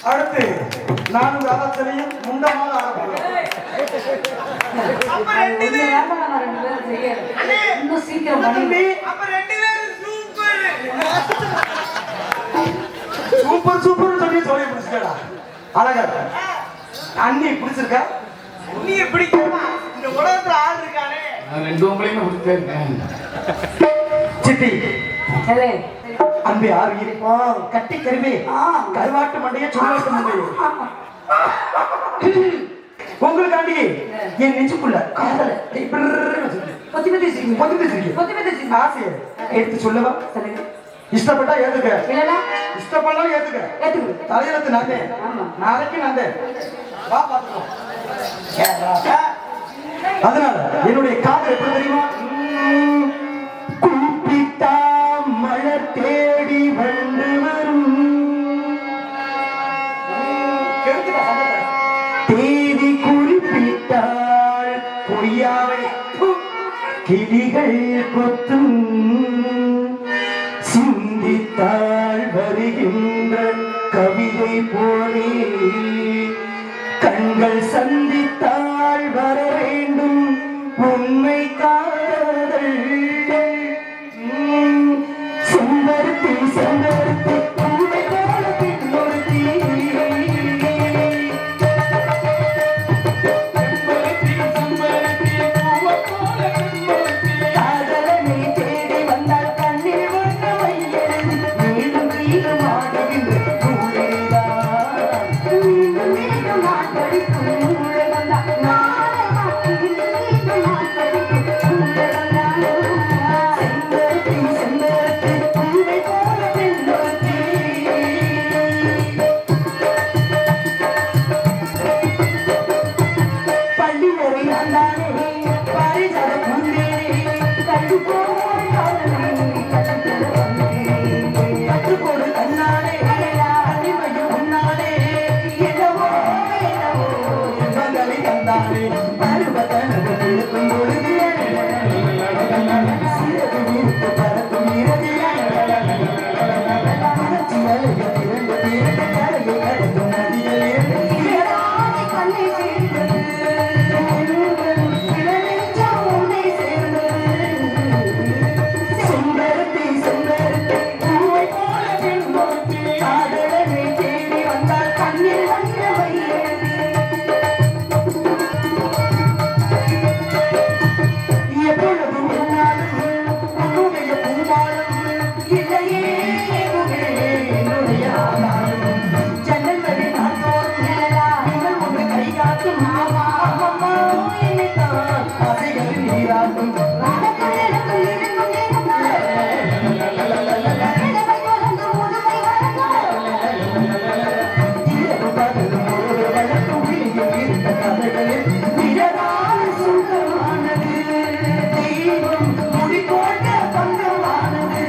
அடுத்து நானும் ராதாச்சனையும் முண்டமாக ஆடப்படுறோம். இன்னும் சீக்கிரம் பண்ணி சூப்பர் சூப்பர் சொல்லி சொல்லி பிடிச்சிட்டா அழகா அண்ணி பிடிச்சிருக்கா? உன்னைய பிடிக்குமா? இந்த உலகத்துல ஆள் இருக்கானே. நான் 2 உங்களையுமே பிடிச்சே இருக்கேன். சித்தி ஹலோ அன்பே ஆகியிருப்பா கட்டி கருவே கருவாட்டு மண்டைய சுடுவாட்டு மண்டைய உங்களுக்காண்டி என் நெஞ்சுக்குள்ள காதல பொத்தி பொத்தி ஆசையை எடுத்து சொல்லவா? இஷ்டப்பட்டா ஏத்துக்க, இல்லைன்னா இஷ்டப்பட்டாலும் ஏத்துக்க. ஏத்துக்கு. தலையெழுத்து நானே, ஆமா. நாளைக்கு நானே. வா பாத்துக்கோ. அதனால என்னுடைய காதல் எப்படி தெரியுமா? கூப்பிட்டா மழை தேடி வந்து வரும், தேதி குறிப்பிட்டால் பொய்யாவை கிளிகள் கொத்தும், சிந்தித்தாள் வருகின்ற கவிதை போலே கண்கள் சந்தித்தாள் வர வேண்டும் உண்மை காதல். செம்பருத்தி செம்பருத்தி பூவை போல பின்னொருத்தி, காதலனை தேடி வந்தால் கண்ணில் வண்ண மையெழுதி மீண்டும் மீண்டும் ஆடுகின்ற பூவேதான், மீண்டும் மீண்டும் ஆட்டடிக்கும் ஊழல்தான், நாடகத்தில் மீண்டும் ஆட்டடிக்கும் ஊழல்தான். செம்பருத்தி செம்பருத்தி பூவை போல பெண்ணொருத்தி, பள்ளி வரை வந்தானே பாரிஜாத பூந்தேனே, கட்டுப்போடு கட்டுப்போடு கண்ணாலே அடிமையும் உன்னாலே என்னவோ என்னவோ என்பங்களை தந்தானே, பருவத்தனது பிழைக்கும் பொழுது சிறகு விரித்து பறக்கும் இரவிலே புரட்சி அலைய திரண்டு திரண்டு கரையை கடக்கும் நதிகளே, இளராணி கண்ணை சேர்ந்தது இளநெஞ்சம் உன்னை சேர்ந்தது. செம்பருத்தி செம்பருத்தி பூவை போல பெண்ணொருத்தி, காதலனை தேடி வந்தால் கண்ணில் வந்த மையெழுதி, எப்பொழுதும் என்னாலும் உன்னுடைய பூவாலும் இல்லையே எங்குமே என்னுடைய ஆதாரம். ஜன்னல்களில் நாள்தோறும் நீங்கள் ஒன்று கை காட்டும் மாமா அம்மம்மா என்னைத்தான் ஆசைகளில் நீராட்டும். வணக்கம் இருக்கும் இளமை தொடர்ந்து முதுமை வழங்கும், இரவு பகலும் ஒரு வழக்கும் விழியில் இருந்த கதைகளில் நிழலான சுகமானது, தெய்வம் முடிகொண்ட பந்தமானது.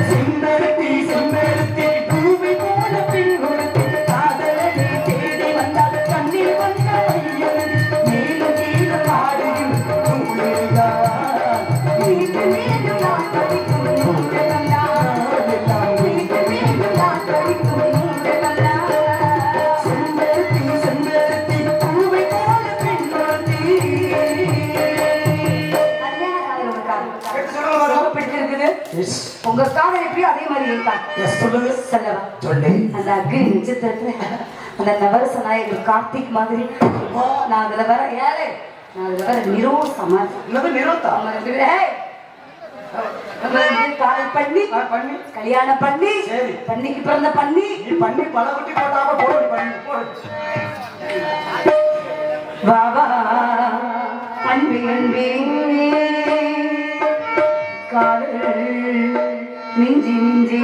செம்பருத்தி செம்பருத்தி பூவை போல பெண்ணொருத்தி, காதலனை தேடி வந்தால் கண்ணில் வந்த மையெழுதி மேலும் கீழும் ஆடுகின்ற நூலேதான், மீண்டும் மீண்டும் நான் படிக்கும் நூலகம்தான், மீண்டும் மீண்டும் நான் படிக்கும் நூலகம்தான். செம்பருத்தி செம்பருத்தி பூவை போல பெண்ணொருத்தி. அருமையான காதல் உங்க காதல். ரொம்ப பிடிச்சிருக்குது. உங்க காதல் எப்படியோ அதே மாதிரி இருக்கான். சொல்லுங்க. சொல்லவா? சொல்லு. அந்த அக்னி நட்சத்திரத்துல அந்த நவரச நாயகர் கார்த்திக் மாதிரி நான் அதுல வர ஏழை, நான் அதுல வர நிரோ சமாஜ் என்னது நிறுத்தா? காதல் பண்ணி பண்ணி கல்யாணம் பண்ணி சரி. பண்ணிக்கு பிறந்த பண்ணி நீ பண்ணி பல குட்டி போட்டாம போட பண்ணி போடு. பாபா அன்பே அன்பே காதல் மிஞ்சி மிஞ்சி